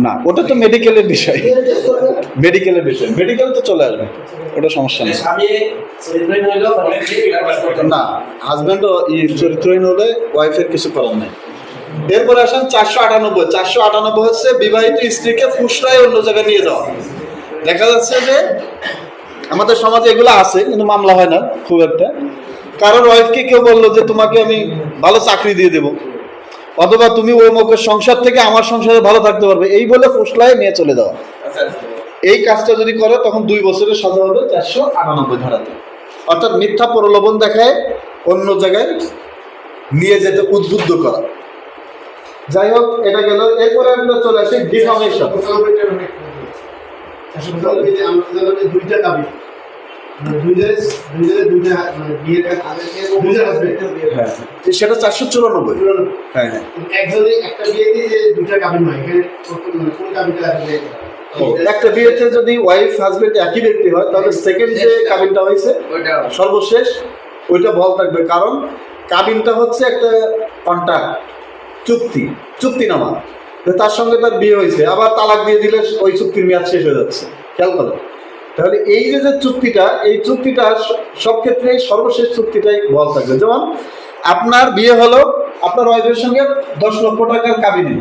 না, ওটা তো মেডিকেলের বিষয়, মেডিকেল তো চলে আসবে, ওটা সমস্যা নেই। না, হাজবেন্ড চরিত্রহীন হলে ওয়াইফের কিছু করার নেই। এরপরে আসেন 498 হচ্ছে বিবাহিত স্ত্রীকে ফুসলায় অন্য জায়গায় নিয়ে যাওয়া। দেখা যাচ্ছে যে আমাদের সমাজে এগুলো আছে কিন্তু মামলা হয় না খুব একটা। কারোর ওয়াইফকে কেউ বললো যে তোমাকে আমি ভালো চাকরি দিয়ে দেবো, অথবা তুমি ওই মুখের সংসার থেকে আমার সংসারে ভালো থাকতে পারবে, এই বলে ফুসলায় নিয়ে চলে যাওয়া। এই কাজটা যদি করে তখন 2 বছরের সাজা হবে 498 ধারাতে। অর্থাৎ মিথ্যা প্রলোভন দেখায় অন্য জায়গায় নিয়ে যেতে উদ্বুদ্ধ করা। যাই হোক, এটা গেল। এরপরে আমরা চলে আসি ডিফামেশন। দুইটা দাবি, সেটা 494। হ্যাঁ, একজনে একটা বিয়েতে যে দুইটা কাবিন হয়, এখানে কোন কাবিনটা একটা বিয়েতে যদি ওয়াইফ হাজবেন্ড একই ব্যক্তি হয় তাহলে সেকেন্ড যে কাবিনটা হয়েছে সর্বশেষ ওইটা বল থাকবে। কারণ কাবিনটা হচ্ছে একটা কন্ট্রাক্ট, চুক্তিনামা, তার সঙ্গে তার বিয়ে হয়েছে, আবার তালাক দিয়ে দিলে ওই চুক্তির মেয়াদ শেষ হয়ে যাচ্ছে। খেয়াল করেন, তাহলে এই যে চুক্তিটা, এই চুক্তিটা সব ক্ষেত্রেই সর্বশেষ চুক্তিটাই বল থাকবে। যেমন আপনার বিয়ে হলো, আপনার ওয়াইফের সঙ্গে 10 লক্ষ টাকার কাবিনী,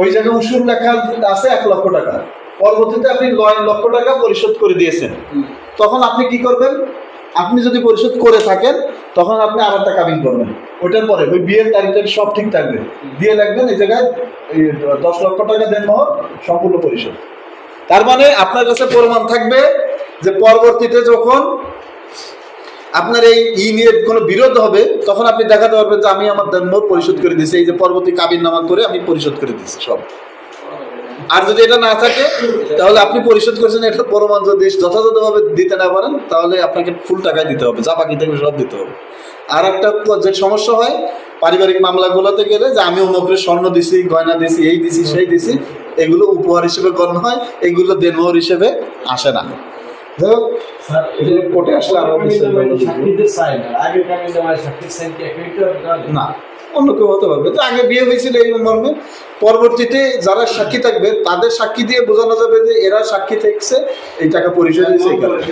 ওই জায়গায় উসুল লেখা আছে 1 লক্ষ টাকা, পরবর্তীতে আপনি 9 লক্ষ টাকা পরিশোধ করে দিয়েছেন, তখন আপনি কি করবেন? আপনি যদি পরিশোধ করে থাকেন তখন আপনি আর একটা কাবিন করবেন, ওইটার পরে ওই বিয়ের তারিখ সব ঠিক থাকবে, দিয়ে লাগবেন এই জায়গায় 10 লক্ষ টাকা দেন মহর সম্পূর্ণ পরিশোধ। তার মানে আপনার কাছে প্রমাণ থাকবে যে পরবর্তীতে যখন আপনার এই নিয়ে কোনো বিরোধ হবে তখন আপনি দেখাতে পারবেন যে আমি আমার দেনমোহর পরিশোধ করে দিয়েছি, এই যে পরবর্তী কাবিন নামা করে আমি পরিশোধ করে দিয়েছি সব। আর যদি এটা না থাকে তাহলে আপনি পরিশোধ করেছেন, এটা প্রমাণ যদি যথাযথভাবে দিতে না পারেন তাহলে আপনাকে ফুল টাকায় দিতে হবে, যা বাকি থাকবে সব দিতে হবে। আর একটা যে সমস্যা হয় পারিবারিক মামলাগুলোতে গেলে যে আমি অমুকের স্বর্ণ দিছি, গয়না দিছি, এই দিছি, সেই দিছি, এগুলো উপহার হিসেবে গণ্য হয়, এগুলো দেনমোহর হিসেবে আসে না। কোর্টে আসলে আরো না, অন্য কেউ হতে পারবে, যে আগে বিয়ে হয়েছিল এই মর্মে, পরবর্তীতে যারা সাক্ষী থাকবে তাদের সাক্ষী দিয়ে বোঝানো যাবে যে এরা সাক্ষী থাকছে, এই টাকা পরিশোধ হয়েছে, এই কারণে।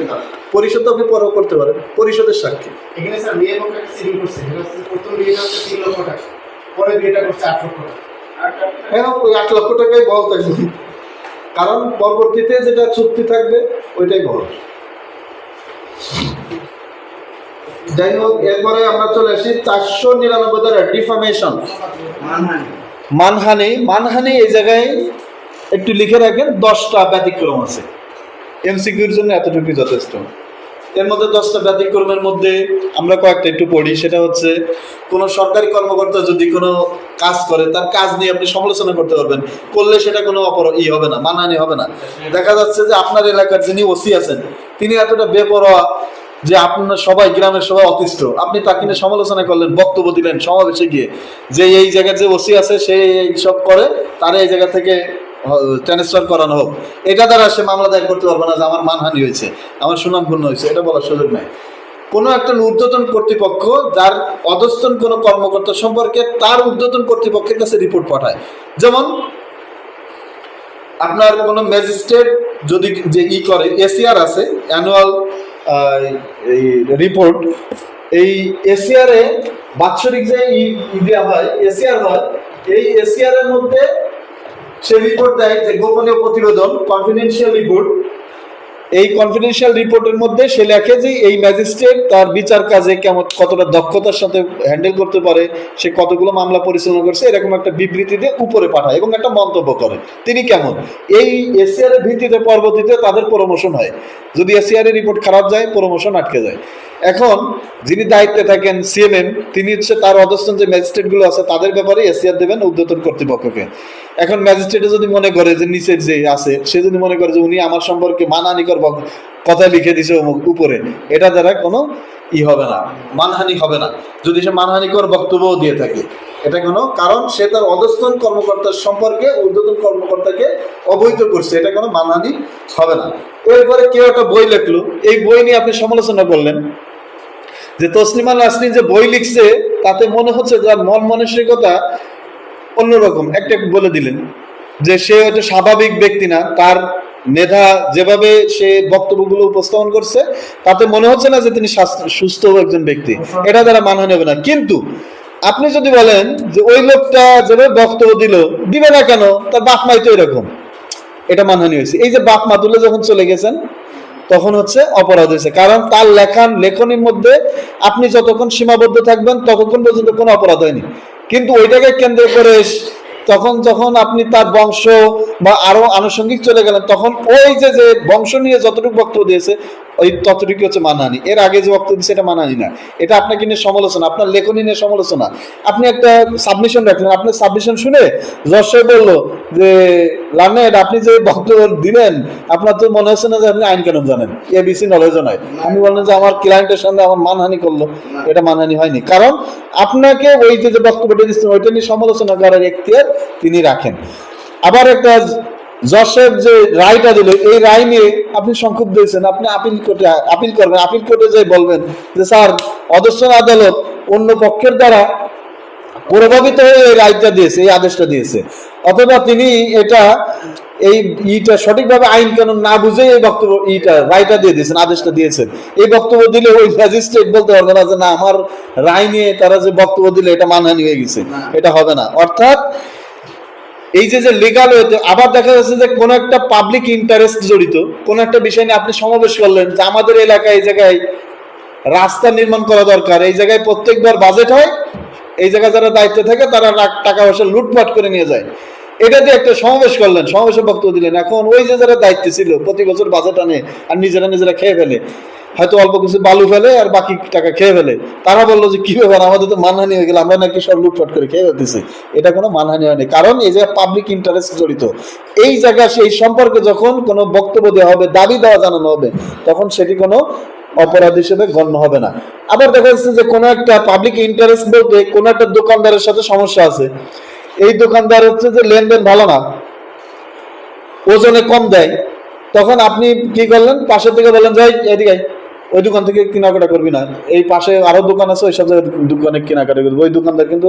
পরিশোধ আপনি পরেও করতে পারেন, পরিশোধের সাক্ষী। এখানে স্যার মেয়ে পক্ষ একটা সিডিং করছে, এটা হচ্ছে প্রথম বিয়েটা হচ্ছে 3 লক্ষ টাকা, পরে বিয়েটা করছে 8 লক্ষ টাকা। হ্যাঁ, ওই 8 লক্ষ টাকাই বল থাকবে, কারণ পরবর্তীতে যেটা চুক্তি থাকবে ওইটাই বল। যাই হোক, এরপরে আমরা চলে আসি 499 ধারা ডিফামেশন, মানহানি। মানহানি এই জায়গায় একটু লিখে রাখেন, 10টা ব্যতিক্রম আছে, এমসিকিউর জন্য এতটুকু যথেষ্ট। এর মধ্যে 10টা ব্যতিক্রমের মধ্যে আমরা কয়েকটা একটু পড়ি। সেটা হচ্ছে, কোনো সরকারি কর্মকর্তা যদি কোনো কাজ করে, তার কাজ নিয়ে আপনি সমালোচনা করতে পারবেন, করলে সেটা কোনো হবে না, মানহানি হবে না। দেখা যাচ্ছে যে আপনার এলাকার যিনি ওসি আছেন, তিনি এতটা বেপরোয়া যে আপনার সবাই, গ্রামের সবাই অতিষ্ঠ, আপনি তাকে নিয়ে সমালোচনা করলেন, বক্তব্য দিলেন সমাবেশে গিয়ে, যে এই জায়গার যে ওসি আছে সে এইসব করে, তারা এই জায়গা থেকে ট্রান্সফার করানো হোক, এটা দ্বারা সে মামলা দায়ের করতে পারবে না যে আমার মানহানি হয়েছে, আমার সুনাম ক্ষুণ্ণ হয়েছে, এটা বলার সুযোগ নাই। কোনো একটা ঊর্ধ্বতন কর্তৃপক্ষ যার অধস্তন কোনো কর্মকর্তা সম্পর্কে তার ঊর্ধ্বতন কর্তৃপক্ষের কাছে রিপোর্ট পাঠায়। যেমন আপনার কোনো ম্যাজিস্ট্রেট যদি যে করে, এসিআর আছে, অ্যানুয়াল এই রিপোর্ট, এই এসিআরে বাৎসরিক যে দেওয়া হয়, এসিআর হয়, এই এসিআর এর মধ্যে সে রিপোর্ট দেয় যে গোপনীয় প্রতিবেদন, কনফিডেন্সিয়াল রিপোর্ট। এই কনফিডেন্সিয়াল রিপোর্টের মধ্যে সে লেখে যে এই ম্যাজিস্ট্রেট তার বিচার কাজে কেমন, কতটা দক্ষতার সাথে হ্যান্ডেল করতে পারে, সে কতগুলো মামলা পরিচালনা করছে, এরকম একটা বিবৃতি দিয়ে উপরে পাঠায় এবং একটা মন্তব্য করে তিনি কেমন। এই এসিআর এর ভিত্তিতে পরবর্তীতে তাদের প্রমোশন হয়। যদি এসিআর এর রিপোর্ট খারাপ যায়, প্রমোশন আটকে যায়। এখন যিনি দায়িত্বে থাকেন সিএমএম, তিনি হচ্ছে তার অধস্তন যে ম্যাজিস্ট্রেটগুলো আছে তাদের ব্যাপারে এসিআর দেবেন ঊর্ধ্বতন কর্তৃপক্ষকে। এখন ম্যাজিস্ট্রেটে যদি মনে করে যে নিচের যে আছে, সে যদি মনে করে যে উনি আমার সম্পর্কে মানহানিকর কথা লিখে দিছে উপরে, এটা দ্বারা কোনো হবে না, মানহানি হবে না। যদি সে মানহানিকর বক্তব্যও দিয়ে থাকে, এটা কোনো, কারণ সে তার অধস্তন কর্মকর্তার সম্পর্কে ঊর্ধ্বতন কর্মকর্তাকে অবহিত করছে, এটা কোনো মানহানি হবে না। এরপরে কেউ একটা বই লিখলো, এই বই নিয়ে আপনি সমালোচনা করলেন যে তসলিমা নাসরিন যে বই লিখছে তাতে মনে হচ্ছে যার মন মানসিকতা অন্যরকম, একটা বলে দিলেন যে সে হয়তো স্বাভাবিক ব্যক্তি না, তার মেধা যেভাবে সে বক্তব্যগুলো উপস্থাপন করছে তাতে মনে হচ্ছে না যে তিনি সুস্থ একজন ব্যক্তি, এটা দ্বারা মানহানি হবে না। কিন্তু আপনি যদি বলেন যে ওই লোকটা যেভাবে বক্তব্য দিবে না কেন, তার বাপ মাই তো এরকম, এটা মানহানি হয়েছে। এই যে বাপ মা তুলে যখন চলে গেছেন তখন হচ্ছে অপরাধ হয়েছে, কারণ তার লেখনীর মধ্যে আপনি যতক্ষণ সীমাবদ্ধ থাকবেন ততক্ষণ পর্যন্ত কোনো অপরাধ হয়নি। কিন্তু ওইটাকে কেন্দ্র করে যখন আপনি তার বংশ বা আরো আনুষঙ্গিক চলে গেলেন, তখন ওই যে বংশ নিয়ে যতটুকু বক্তব্য দিয়েছে ওই ততটুকু হচ্ছে মানহানি। এর আগে যে বক্তব্য দিচ্ছে এটা মানহানি না, এটা আপনাকে নিয়ে সমালোচনা, আপনার লেখনী নিয়ে সমালোচনা। আপনি একটা সাবমিশন রাখলেন, আপনার সাবমিশন শুনে জজ সাহেব বললো যে লার্নেড, আপনি যে বক্তব্য দিলেন আপনার তো মনে হচ্ছে না যে আপনি আইন কানুন জানেন, এবিসি নলেজও নাই। আমি বললেন যে আমার ক্লায়েন্টের সামনে আমার মানহানি করলো, এটা মানহানি হয়নি, কারণ আপনাকে ওই যে বক্তব্যটা দিচ্ছেন ওইটা নিয়ে সমালোচনা করার এখতিয়ার তিনি রাখেন। আবার একটা জজ সাহেব যে রায়টা দিল, এই রায় নিয়ে আপনি সংক্ষুব্ধ হয়েছেন, আপনি আপিল করবেন, আপিল কোর্টে যাই বলবেন যে স্যার অধস্তন আদালত অন্য পক্ষের দ্বারা প্রভাবিত হয়ে এই রায়টা দিয়েছে, এই আদেশটা দিয়েছে, অথবা তিনি এইটা সঠিকভাবে আইন কানুন না বুঝে এই বক্তব্য রায়টা দিয়ে দিয়েছেন, আদেশটা দিয়েছেন। এই বক্তব্য দিলে ওই ম্যাজিস্ট্রেট বলতে পারবে না যে না, আমার রায় নিয়ে তারা যে বক্তব্য দিলে এটা মানহানি হয়ে গেছে, এটা হবে না। অর্থাৎ এই যে লিগাল হইতে, আবার দেখা যাচ্ছে যে কোনো একটা পাবলিক ইন্টারেস্ট জড়িত কোনো একটা বিষয় নিয়ে আপনি সমাবেশ করলেন যে আমাদের এলাকায় এই জায়গায় রাস্তা নির্মাণ করা দরকার, এই জায়গায় প্রত্যেকবার বাজেট হয়, এই জায়গায় যারা দায়িত্বে থাকে তারা টাকা পয়সা লুটপাট করে নিয়ে যায়, এটা দিয়ে একটা সমাবেশ করলেন, সমাবেশে বক্তব্য দিলেন। এখন ওই যে যারা দায়িত্বে ছিল প্রতি বছর বাজেট আনে আর নিজেরা খেয়ে ফেলে, হয়তো অল্প কিছু বালু ফেলে আর বাকি টাকা খেয়ে ফেলে, তারা বললো যে কি ব্যাপার, আমাদের তো মানহানি হয়ে গেল, আমরা নাকি সব লুটপাট করে খেয়ে ফেলতেছি। এটা কোনো মানহানি হয়নি, কারণ এই জায়গায় পাবলিক ইন্টারেস্ট জড়িত। এই জায়গায় সেই সম্পর্কে যখন কোনো বক্তব্য দেওয়া হবে, দাবি দেওয়া জানানো হবে, তখন সেটি কোনো অপরাধ হিসেবে গণ্য হবে না। আবার দেখা যাচ্ছে যে কোনো একটা পাবলিক ইন্টারেস্ট বলতে কোনো একটা দোকানদারের সাথে সমস্যা আছে, এই দোকানদার হচ্ছে যে লেনদেন ভালো না, ওজনে কম দেয়, তখন আপনি কি করলেন, পাশে থেকে বললেন যাই এদিকে ওই দোকান থেকে কেনাকাটা করবি না, এই পাশে আরো দোকান আছে ওই সব দোকানে কেনাকাটা করবি, ওই দোকানদার কিন্তু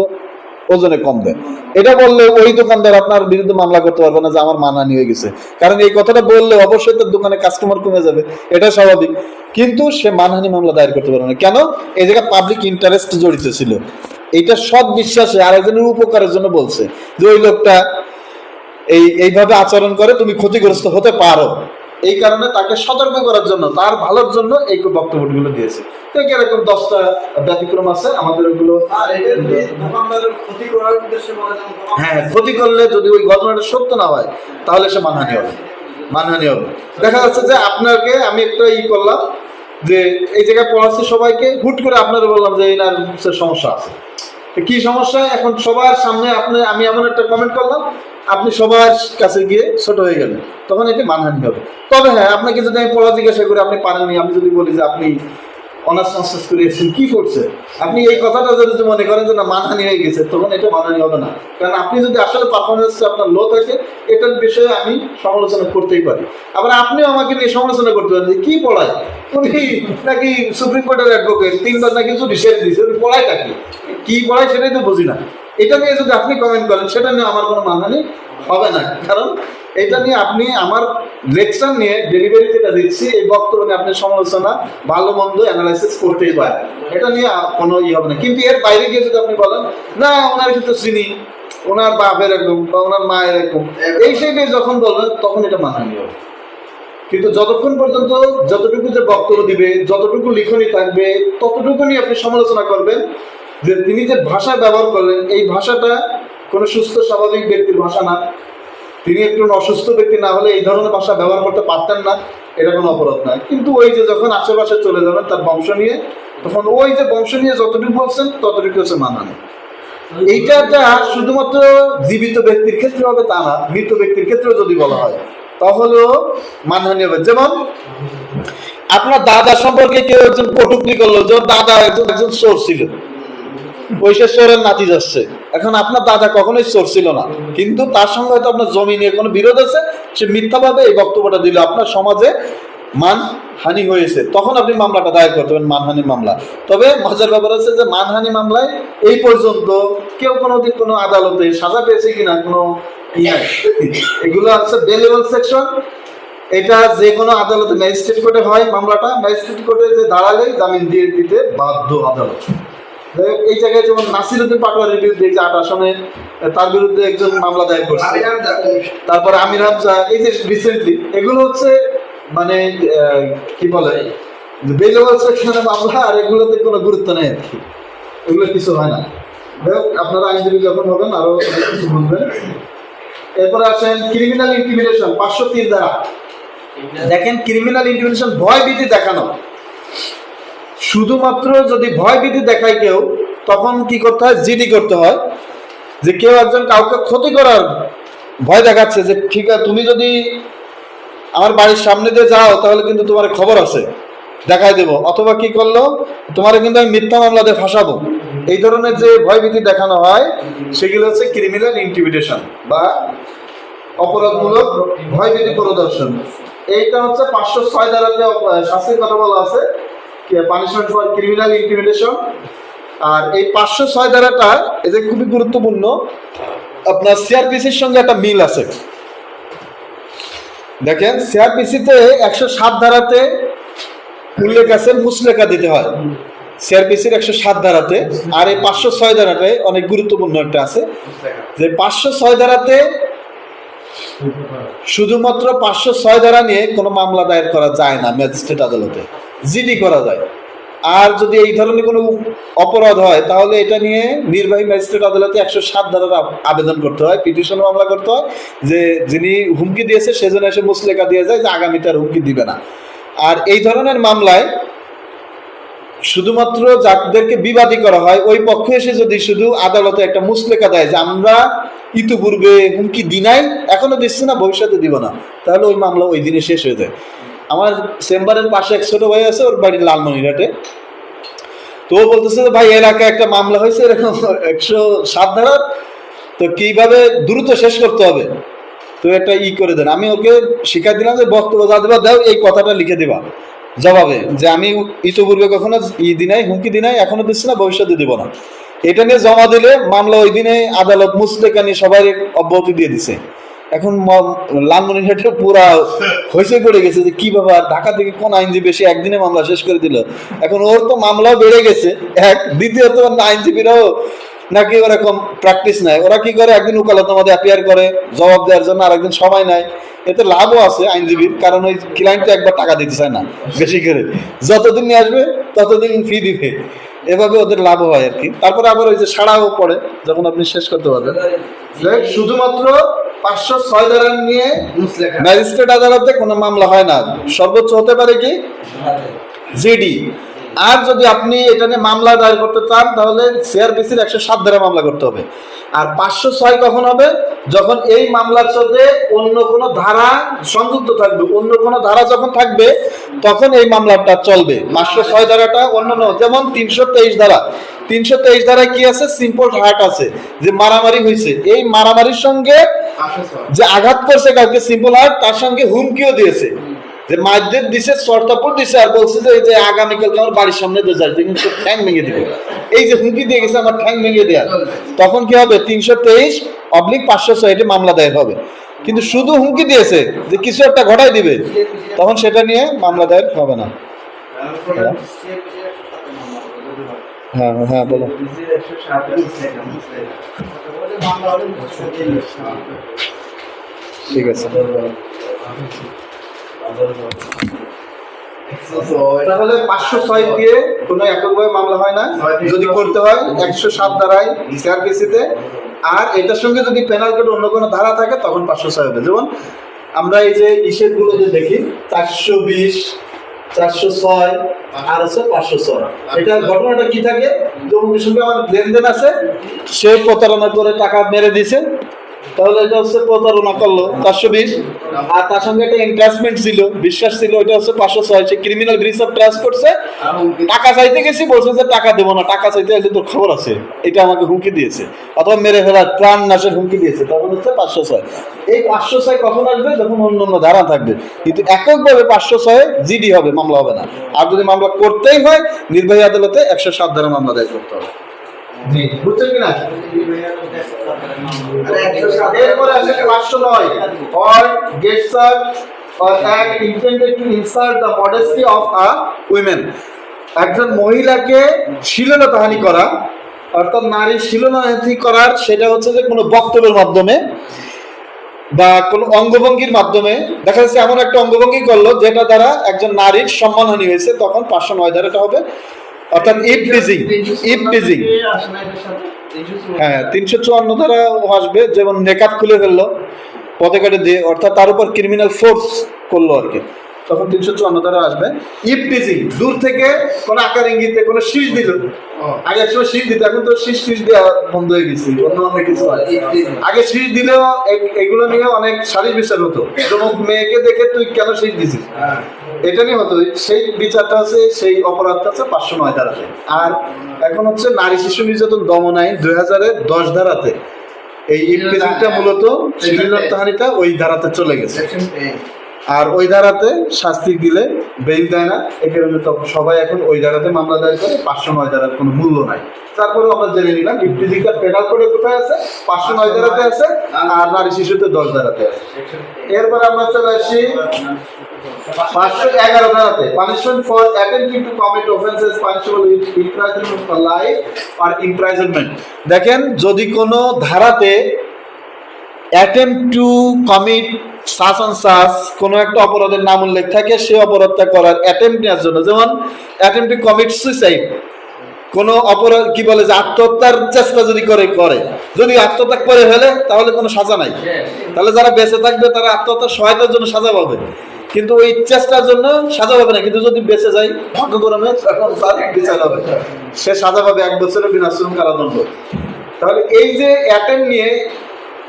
ওজনে কম দেয়। এটা বললে ওই দোকানদার আপনার বিরুদ্ধে মামলা করতে পারবে না যে আমার মানহানি হয়ে গেছে, কারণ এই কথাটা বললে অবশ্যই তার দোকানে কাস্টমার কমে যাবে, এটা স্বাভাবিক। কিন্তু সে মানহানি মামলা দায়ের করতে পারবে না। কেন? এই জায়গায় পাবলিক ইন্টারেস্ট জড়িত ছিল। এইটা সৎ বিশ্বাসে আরেকজনের উপকারের জন্য বলছে যে ওই লোকটা এইভাবে আচরণ করে, তুমি ক্ষতিগ্রস্ত হতে পারো, এই কারণে তাকে সতর্ক করার জন্য, তার ভালোর জন্য এই বক্তব্যগুলো দিয়েছে। তো এরকম 10টা ব্যতিক্রম আছে আমাদের ওগুলো। ক্ষতি করার উদ্দেশ্যে বলা যায় হ্যাঁ, ক্ষতি করলে যদি ওই ঘটনাটা সত্য না হয় তাহলে সে মানহানি হবে, মানহানি হবে। দেখা যাচ্ছে যে আপনাকে আমি একটা করলাম যে এই জায়গায় পড়াচ্ছি সবাইকে, হুট করে আপনারা বললাম যে এই না সমস্যা আছে। কি সমস্যা? এখন সবার সামনে আমি এমন একটা কমেন্ট করলাম, আপনি সবার কাছে গিয়ে ছোট হয়ে গেলেন, তখন এটি মানহানি হবে। তবে হ্যাঁ, আপনাকে যদি আমি পড়া জিজ্ঞাসা করি আপনি পারেননি, আমি যদি বলি যে আপনি অনার্স মাস্টার্স করে এসেছেন, কি করছেন, আপনি এই কথাটা যদি মনে করেন যে না মানহানি হয়ে গেছে, তখন এটা মানহানি হবে না। কারণ আপনি যদি আসলে পারফরমেন্স আপনার লো থাকে, এটার বিষয়ে আমি সমালোচনা করতেই পারি। আবার আপনিও আমাকে নিয়ে সমালোচনা করতে পারেন যে কি পড়ায় উনি, নাকি সুপ্রিম কোর্টের অ্যাডভোকেট, 3বার নাকি জুডিশিয়ারি দিয়েছে, উনি পড়ায়টা কি পড়ায় সেটাই তো বুঝি না। এটা নিয়ে যদি আপনি কমেন্ট করেন, সেটা নিয়ে আমার কোনো মানহানি হবে না। কারণ এটা নিয়ে আপনি আমার লেকচার নিয়ে ডেলিভারি যেটা দিচ্ছি, এই বক্তব্য নিয়ে আপনি সমালোচনা ভালো মন্দ অ্যানালাইসিস করতেই পারেন, এটা নিয়ে কোনো হবে না। কিন্তু এর বাইরে গিয়ে যদি আপনি বলেন না ওনার কিন্তু চিনি, ওনার বাপ এরকম বা ওনার মা এরকম, এই সেটাই যখন বলবেন তখন এটা মানহানি হবে। কিন্তু যতক্ষণ পর্যন্ত যতটুকু যে বক্তব্য দিবে, যতটুকু লিখনি থাকবে, ততটুকু নিয়ে আপনি সমালোচনা করবেন যে তিনি যে ভাষা ব্যবহার করলেন, এই ভাষাটা কোনো সুস্থ স্বাভাবিক ব্যক্তির ভাষা না। তিনি একটু অসুস্থ ব্যক্তি না হলে এই ধরনের ভাষা ব্যবহার করতে পারতেন না, এটা কোনো অপরাধ নয়। কিন্তু ওই যে যখন আশেপাশে চলে যাবেন তার বংশ নিয়ে, তখন ওই যে বংশ নিয়ে যতটুকু বলছেন ততটুকু হচ্ছে মানহানি। এইটা শুধুমাত্র জীবিত ব্যক্তির ক্ষেত্রে হবে তা না, মৃত ব্যক্তির ক্ষেত্রেও যদি বলা হয় তাহলেও মানহানি হবে। যেমন আপনার দাদা সম্পর্কে কেউ একজন কটূক্তি করলো, যে দাদা একজন চোর ছিল, ওই সে চোরের নাতি যাচ্ছে। এখন আপনার দাদা কখনোই চোর ছিল না, কিন্তু তার সঙ্গে হয়তো আপনার জমি নিয়ে কোনো বিরোধ আছে, সে মিথ্যাভাবে এই বক্তব্যটা দিল, আপনার সমাজে মানহানি হয়েছে, তখন আপনি মামলাটা দায়ের করতে পারেন, মানহানি মামলা। তবে মজার ব্যাপার আছে যে মানহানি মামলায় এই পর্যন্ত কেউ কোনোদিন কোনো আদালতে সাজা পেয়েছে কিনা কোনো এগুলো আছে বেলেবল সেকশন। এটা যে কোনো আদালতে ম্যাজিস্ট্রেট কোর্টে হয় মামলাটা, ম্যাজিস্ট্রেট কোর্টে যে দাঁড়ালেই জামিন দিয়ে দিতে বাধ্য আদালত। এই জায়গায় যেমন নাসিরউদ্দিন পাটোয়ারির বিরুদ্ধে 8 আসনে তার বিরুদ্ধে একজন মামলা দায়ের করছে, তারপরে আমির হামজা, এই যে রিসেন্টলি, এগুলো হচ্ছে মানে কি বলে বেলেবল সেকশনে মামলা, আর এগুলোতে কোনো গুরুত্ব নেই আর কি, এগুলো কিছু হয় না। আপনারা আইনজীবী যখন হবেন আরো কিছু বলবেন। এরপরে আসেন ক্রিমিনাল ইন্টিমিডেশন 503 ধারা। দেখেন, ক্রিমিনাল ইন্টিমিডেশন ভয় ভীতি দেখানো। শুধুমাত্র যদি ভয় ভীতি দেখায় কেউ, তখন কি করতে হয়? জিডি করতে হয়। যে কেউ একজন কাউকে ক্ষতি করার ভয় দেখাচ্ছে, যে ঠিক আছে তুমি যদি আমার বাড়ির সামনে দিয়ে যাও তাহলে কিন্তু তোমার খবর আছে, দেখাই দেব, অথবা কি করলো তোমার কিন্তু আমি মিথ্যা মামলাতে ফাঁসাবো, এই ধরনের যে ভয়ভীতি দেখানো হয় সেগুলো হচ্ছে ক্রিমিনাল ইন্টিমিডেশন বা অপরাধমূলক ভয়ভীতি প্রদর্শন। এইটা হচ্ছে 506 ধারাতে শাস্তির কথা বলা আছে, পানিশমেন্ট ফর ক্রিমিনাল ইন্টিমিডেশন। আর এই 506 ধারাটা এই যে খুবই গুরুত্বপূর্ণ, আপনার সিআরপিসির সঙ্গে একটা মিল আছে। দেখেন, সিআরপিসিতে 107 ধারাতে উল্লেখ আছে মুচলেকা দিতে হয়, সিআরপিসির 107 ধারাতে। আর এই 506 ধারাটায় অনেক গুরুত্বপূর্ণ একটা আছে, যে 506 ধারাতে শুধুমাত্র 506 ধারা নিয়ে কোনো মামলা দায়ের করা যায় না ম্যাজিস্ট্রেট আদালতে, জিডি করা যায়। আর যদি এই ধরনের কোনো অপরাধ হয় তাহলে এটা নিয়ে নির্বাহী ম্যাজিস্ট্রেট আদালতে 107 ধারার আবেদন করতে হয়, পিটিশন মামলা করতে হয়, যে যিনি হুমকি দিয়েছে সেজন্য এসে মুচলেকা দিয়ে যায় যে আগামীতে আর হুমকি দিবে না। আর এই ধরনের মামলায় শুধুমাত্র যাদেরকে বিবাদী করা হয়, ওই পক্ষে এসে যদি শুধু আদালতে একটা মুচলেকা দেয় যে আমরা ইতিপূর্বে হুমকি দিই নাই, এখনো দিচ্ছি না, ভবিষ্যতে দিব না, তাহলে ওই মামলা ওই দিনে শেষ হয়ে যায়। আমার চেম্বারের পাশে এক ছোট ভাই আছে, ওর বাড়ি লালমনিরহাটে। তো ও বলতেছে যে ভাই এলাকায় একটা মামলা হয়েছে এরকম 107 ধারার, তো কিভাবে দ্রুত শেষ করতে হবে, তো একটা করে দেন। আমি ওকে শিখাই দিলাম যে বক্তব্য যা দেবা দাও, এই কথাটা লিখে দিবা জবাবে, যে আমি ইতিপূর্বে কখনো দিনাই হুমকি দিনাই, এখনো দিচ্ছি না, ভবিষ্যতে দিব না। এটা নিয়ে জমা দিলে মামলা ওই দিনে আদালত মুস্তেকানি সবাই অব্যাহতি দিয়ে দিছে। এখন লালমনিরহাটে পুরা হইচই পড়ে গেছে যে কি ব্যাপার, ঢাকা থেকে কোন আইনজীবী এসে একদিনে মামলা শেষ করে দিল। এখন ওর তো মামলাও বেড়ে গেছে, এক দ্বিতীয়ত আইনজীবীরাও নাকি ওরকম প্র্যাকটিস নাই। ওরা কি করে, একদিন উকালতের মধ্যে অ্যাপিয়ার করে জবাব দেওয়ার জন্য, আর একদিন সময় নেয়। এতে লাভও আছে আইনজীবীর, কারণ ওই ক্লায়েন্ট একবার টাকা দিতে চায় না বেশি করে, যতদিন নিয়ে আসবে ততদিন ফি দিবে, এভাবে ওদের লাভও হয় আর কি। তারপরে আবার ওই যে ছাড়াও পড়ে যখন আপনি শেষ করতে পারবেন। শুধুমাত্র 506 ধারা নিয়ে ম্যাজিস্ট্রেট আদালতে কোনো মামলা হয় না, সর্বোচ্চ হতে পারে কি জিডি। আর যদি আপনি এটা নিয়ে মামলা দায়ের করতে চান তাহলে সিআরপিসির 107 ধারা মামলা করতে হবে। আর 506 কখন হবে, যখন এই মামলার সাথে অন্য কোনো ধারা সংযুক্ত থাকবে, অন্য কোনো ধারা যখন থাকবে তখন এই মামলাটা চলবে। 506 ধারাটা অন্যান্য, যেমন 323 ধারা, 323 ধারায় কি আছে, সিম্পল হার্ট আছে, যে মারামারি হয়েছে, এই মারামারির সঙ্গে যে আঘাত করছে কাউকে সিম্পল হার্ট, তার সঙ্গে হুমকিও দিয়েছে, যে মারধর দিছে, শর্তাপুর দিছে, আর বলছে যে এই যে আগামীকাল আমার বাড়ির সামনে দিয়ে যাচ্ছে কিন্তু ঠ্যাং ভেঙে দিবে, এই যে হুমকি দিয়ে গেছে আমার ঠ্যাং ভেঙে দেওয়ার, তখন কি হবে 323/506 এটি মামলা দায়ের হবে। কিন্তু শুধু হুমকি দিয়েছে যে কিছু একটা ঘটাই দিবে, তখন সেটা নিয়ে মামলা দায়ের হবে না। হ্যাঁ হ্যাঁ বলো। ঠিক আছে, তাহলে 506 দিয়ে কোনো এককভাবে মামলা হয় না, যদি করতে হয় 107 ধারায় সিআরপিসিতে। আর এটার সঙ্গে যদি পেনাল কোড অন্য কোনো ধারা থাকে তখন 506 হবে। যেমন আমরা এই যে ইসের গুলো যে দেখি 420, 406 আর হচ্ছে 506, এটা ঘটনাটা কি থাকে, জমির সঙ্গে আমার লেনদেন আছে, সে প্রতারণা করে টাকা মেরে দিয়েছে, তাহলে এটা হচ্ছে প্রতারণা করলো 420, আর তার সঙ্গে একটা ইনভেস্টমেন্ট ছিল, বিশ্বাস ছিল, ওইটা হচ্ছে 506। সে ক্রিমিনাল ব্রিচ অফ ট্রাস্ট করছে, টাকা চাইতে গেছি, বলছে যে টাকা দেবো না, টাকা চাইতে আসলে তোর খবর আছে, এটা আমাকে হুমকি দিয়েছে, অথবা মেরে ফেলার প্রাণ নাশের হুমকি দিয়েছে, তখন হচ্ছে 506। এই 506 কখন আসবে, যখন অন্য অন্য ধারা থাকবে, কিন্তু এককভাবে 506 জিডি হবে, মামলা হবে না। আর যদি মামলা করতেই হয় নির্বাহী আদালতে 107 ধারা মামলা দায়ের করতে হবে। জি, বুঝছেন কিনা? এরপরে আছে 509, or gesture or act intended to insult the modesty of a woman। একজন মহিলাকে শ্লীলতাহানি করা, অর্থাৎ নারী শ্লীলতাহানি করার, সেটা হচ্ছে যে কোনো বক্তব্যের মাধ্যমে বা কোনো অঙ্গভঙ্গির মাধ্যমে। দেখা যাচ্ছে এমন একটা অঙ্গভঙ্গি করলো যেটা দ্বারা একজন নারীর সম্মানহানি হয়েছে, তখন 509 ধারাটা হবে, অর্থাৎ ইভটিজিং। হ্যাঁ, 354 ধারা আসবে, যেমন নেকাব খুলে ফেললো পথে দিয়ে, অর্থাৎ তার উপর ক্রিমিনাল ফোর্স করলো আর কি, তখন 354 ধারা আসবে। ইভটিজিং, দূর থেকে কোনো আকার ইঙ্গিতে কোনো শীষ দিল, আগে একসময় শীষ দিত, এখন তো শীষ দেওয়া বন্ধ হয়ে গেছে, অন্য অনেক কিছু হয়। আগে শীষ দিলেও এগুলো নিয়ে অনেক সালিশ বিচার হতো, যেমন মেয়েকে দেখে তুই কেন শীষ দিছিস, এটা নিয়ে হতো, সেই বিচারটা আছে, সেই অপরাধটা আছে 509 ধারাতে। আর এখন হচ্ছে নারী শিশু নির্যাতন দমন আইন 2010 ধারাতে এই ইভটিজিংটা মূলত শ্লীলতাহানিটা ওই ধারাতে চলে গেছে। আর ওই ধারাতে শাস্তি দিলে বেইল দেয় না, এই কারণে তখন সবাই এখন ওই ধারাতে মামলা দায়ের করে, 509 ধারার কোনো মূল্য নাই। তারপরে আমরা জেনে নিলাম ইভটিজিংটা পেনাল কোডে কোথায় আছে, 509 ধারাতে আছে, আর নারী শিশুতে 10 ধারাতে আছে। এরপর আমরা চলে আসি 511 ধারাতে, punishment for attempting to commit offences punishable with imprisonment for life or imprisonment. দেখেন, যদি কোনো ধারাতে attempt to commit such on such কোনো একটা অপরাধের নাম উল্লেখ থাকে, সেই অপরাধটা করার অ্যাটেম্প নেওয়ার জন্য, যেমন অ্যাটেম্প টু কমিট সুইসাইড, কোনো অপরাধ কি বলে যে আত্মহত্যার চেষ্টা যদি করে, যদি আত্মহত্যা করে ফেলে তাহলে কোনো সাজা নাই, তাহলে যারা বেঁচে থাকবে তারা আত্মহত্যার সহায়তার জন্য সাজা পাবে, কিন্তু ওই চেষ্টার জন্য সাজা পাবে না। কিন্তু যদি বেঁচে যায় ভাগ্যক্রমে তখন তার বিচার হবে, সে সাজা পাবে 1 বছরের বিনাশ্রম কারাদণ্ড। তাহলে এই যে অ্যাটেম্প নিয়ে,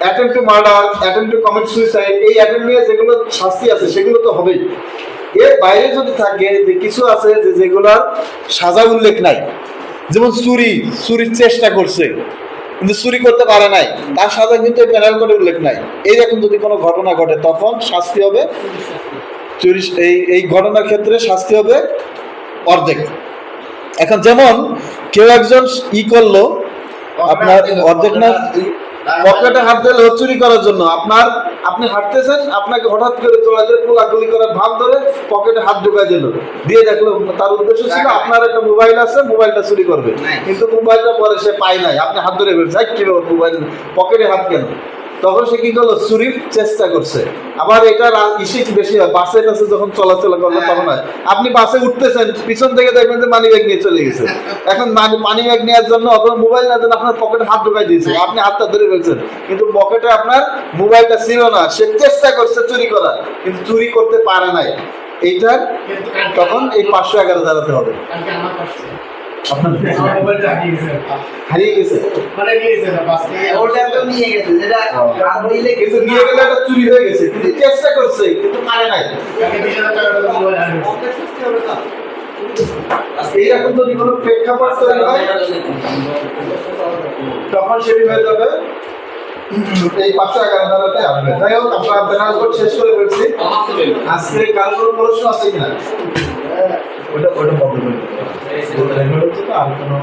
attempt to murder, attempt to commit suicide, এই অ্যাটেম্প নিয়ে যেগুলো শাস্তি আছে সেগুলো তো হবেই। এর বাইরে যদি থাকে যে কিছু আছে যে যেগুলোর সাজা উল্লেখ নাই, যেমন চুরির চেষ্টা করছে কিন্তু চুরি করতে পারে নাই, তার সাজা কিন্তু এই পেনাল কোডে উল্লেখ নাই। এইরকম যদি কোনো ঘটনা ঘটে তখন শাস্তি হবে চুরি, এই ঘটনার ক্ষেত্রে শাস্তি হবে অর্ধেক। এখন যেমন কেউ একজন করলো, আপনার অর্ধেক না পকেটে হাত দিলে চুরি করার জন্য আপনি হাঁটতেছেন, আপনাকে হঠাৎ করে চোরাদের কোলাকুলি করার ভাব ধরে পকেটে হাত ঢুকাই দিল, দিয়ে দেখলো তার উদ্দেশ্য ছিল আপনার একটা মোবাইল আছে, মোবাইলটা চুরি করবে, কিন্তু মোবাইলটা পরে সে পায় নাই, আপনি হাত ধরে ফেলছে, কি মোবাইল পকেটে হাত কেন? তখন সে কি করলো, চুরির চেষ্টা করছে। আবার এটা ইসে বেশি হয়, বাসে টাসে যখন চলাচল করবে তখন হয়, আপনি বাসে উঠতেছেন, পিছন থেকে দেখবেন যে মানি ব্যাগ নিয়ে চলে গেছে। এখন মানি ব্যাগ নেওয়ার জন্য অথবা মোবাইল না জন্য আপনার পকেটে হাত ঢুকাই দিয়েছে, আপনি হাতটা ধরে ফেলছেন, কিন্তু পকেটে আপনার মোবাইলটা ছিল না। সে চেষ্টা করছে চুরি করার, কিন্তু চুরি করতে পারে নাই। এইটার তখন এই 511 দাঁড়াতে হবে। কালকে আমার পাশে আপনার আমার মোবাইলটা হারিয়ে গেছে, মানে গিয়েছে না বাস থেকে ওটা তো নিয়ে গেছে, যেটা রাত হইলে কিন্তু নিয়ে গেলে এটা চুরি হয়ে গেছে, কিন্তু চেষ্টা করছে কিন্তু পারে নাই। কালকে 20,000 টাকা মোবাইল হারিয়েছে। এইরকম যদি কোনো প্রেক্ষাপট তৈরি হয় তখন সেটি হয়ে যাবে এই 511 ধারাতে আসবে। যাই হোক, আমরা ব্যানার কোড শেষ করে ফেলছি। আজকে কাল কোনো প্রশ্ন আছে কিনা? ওটা বন্ধ করে দিতে হবে। আর কোনো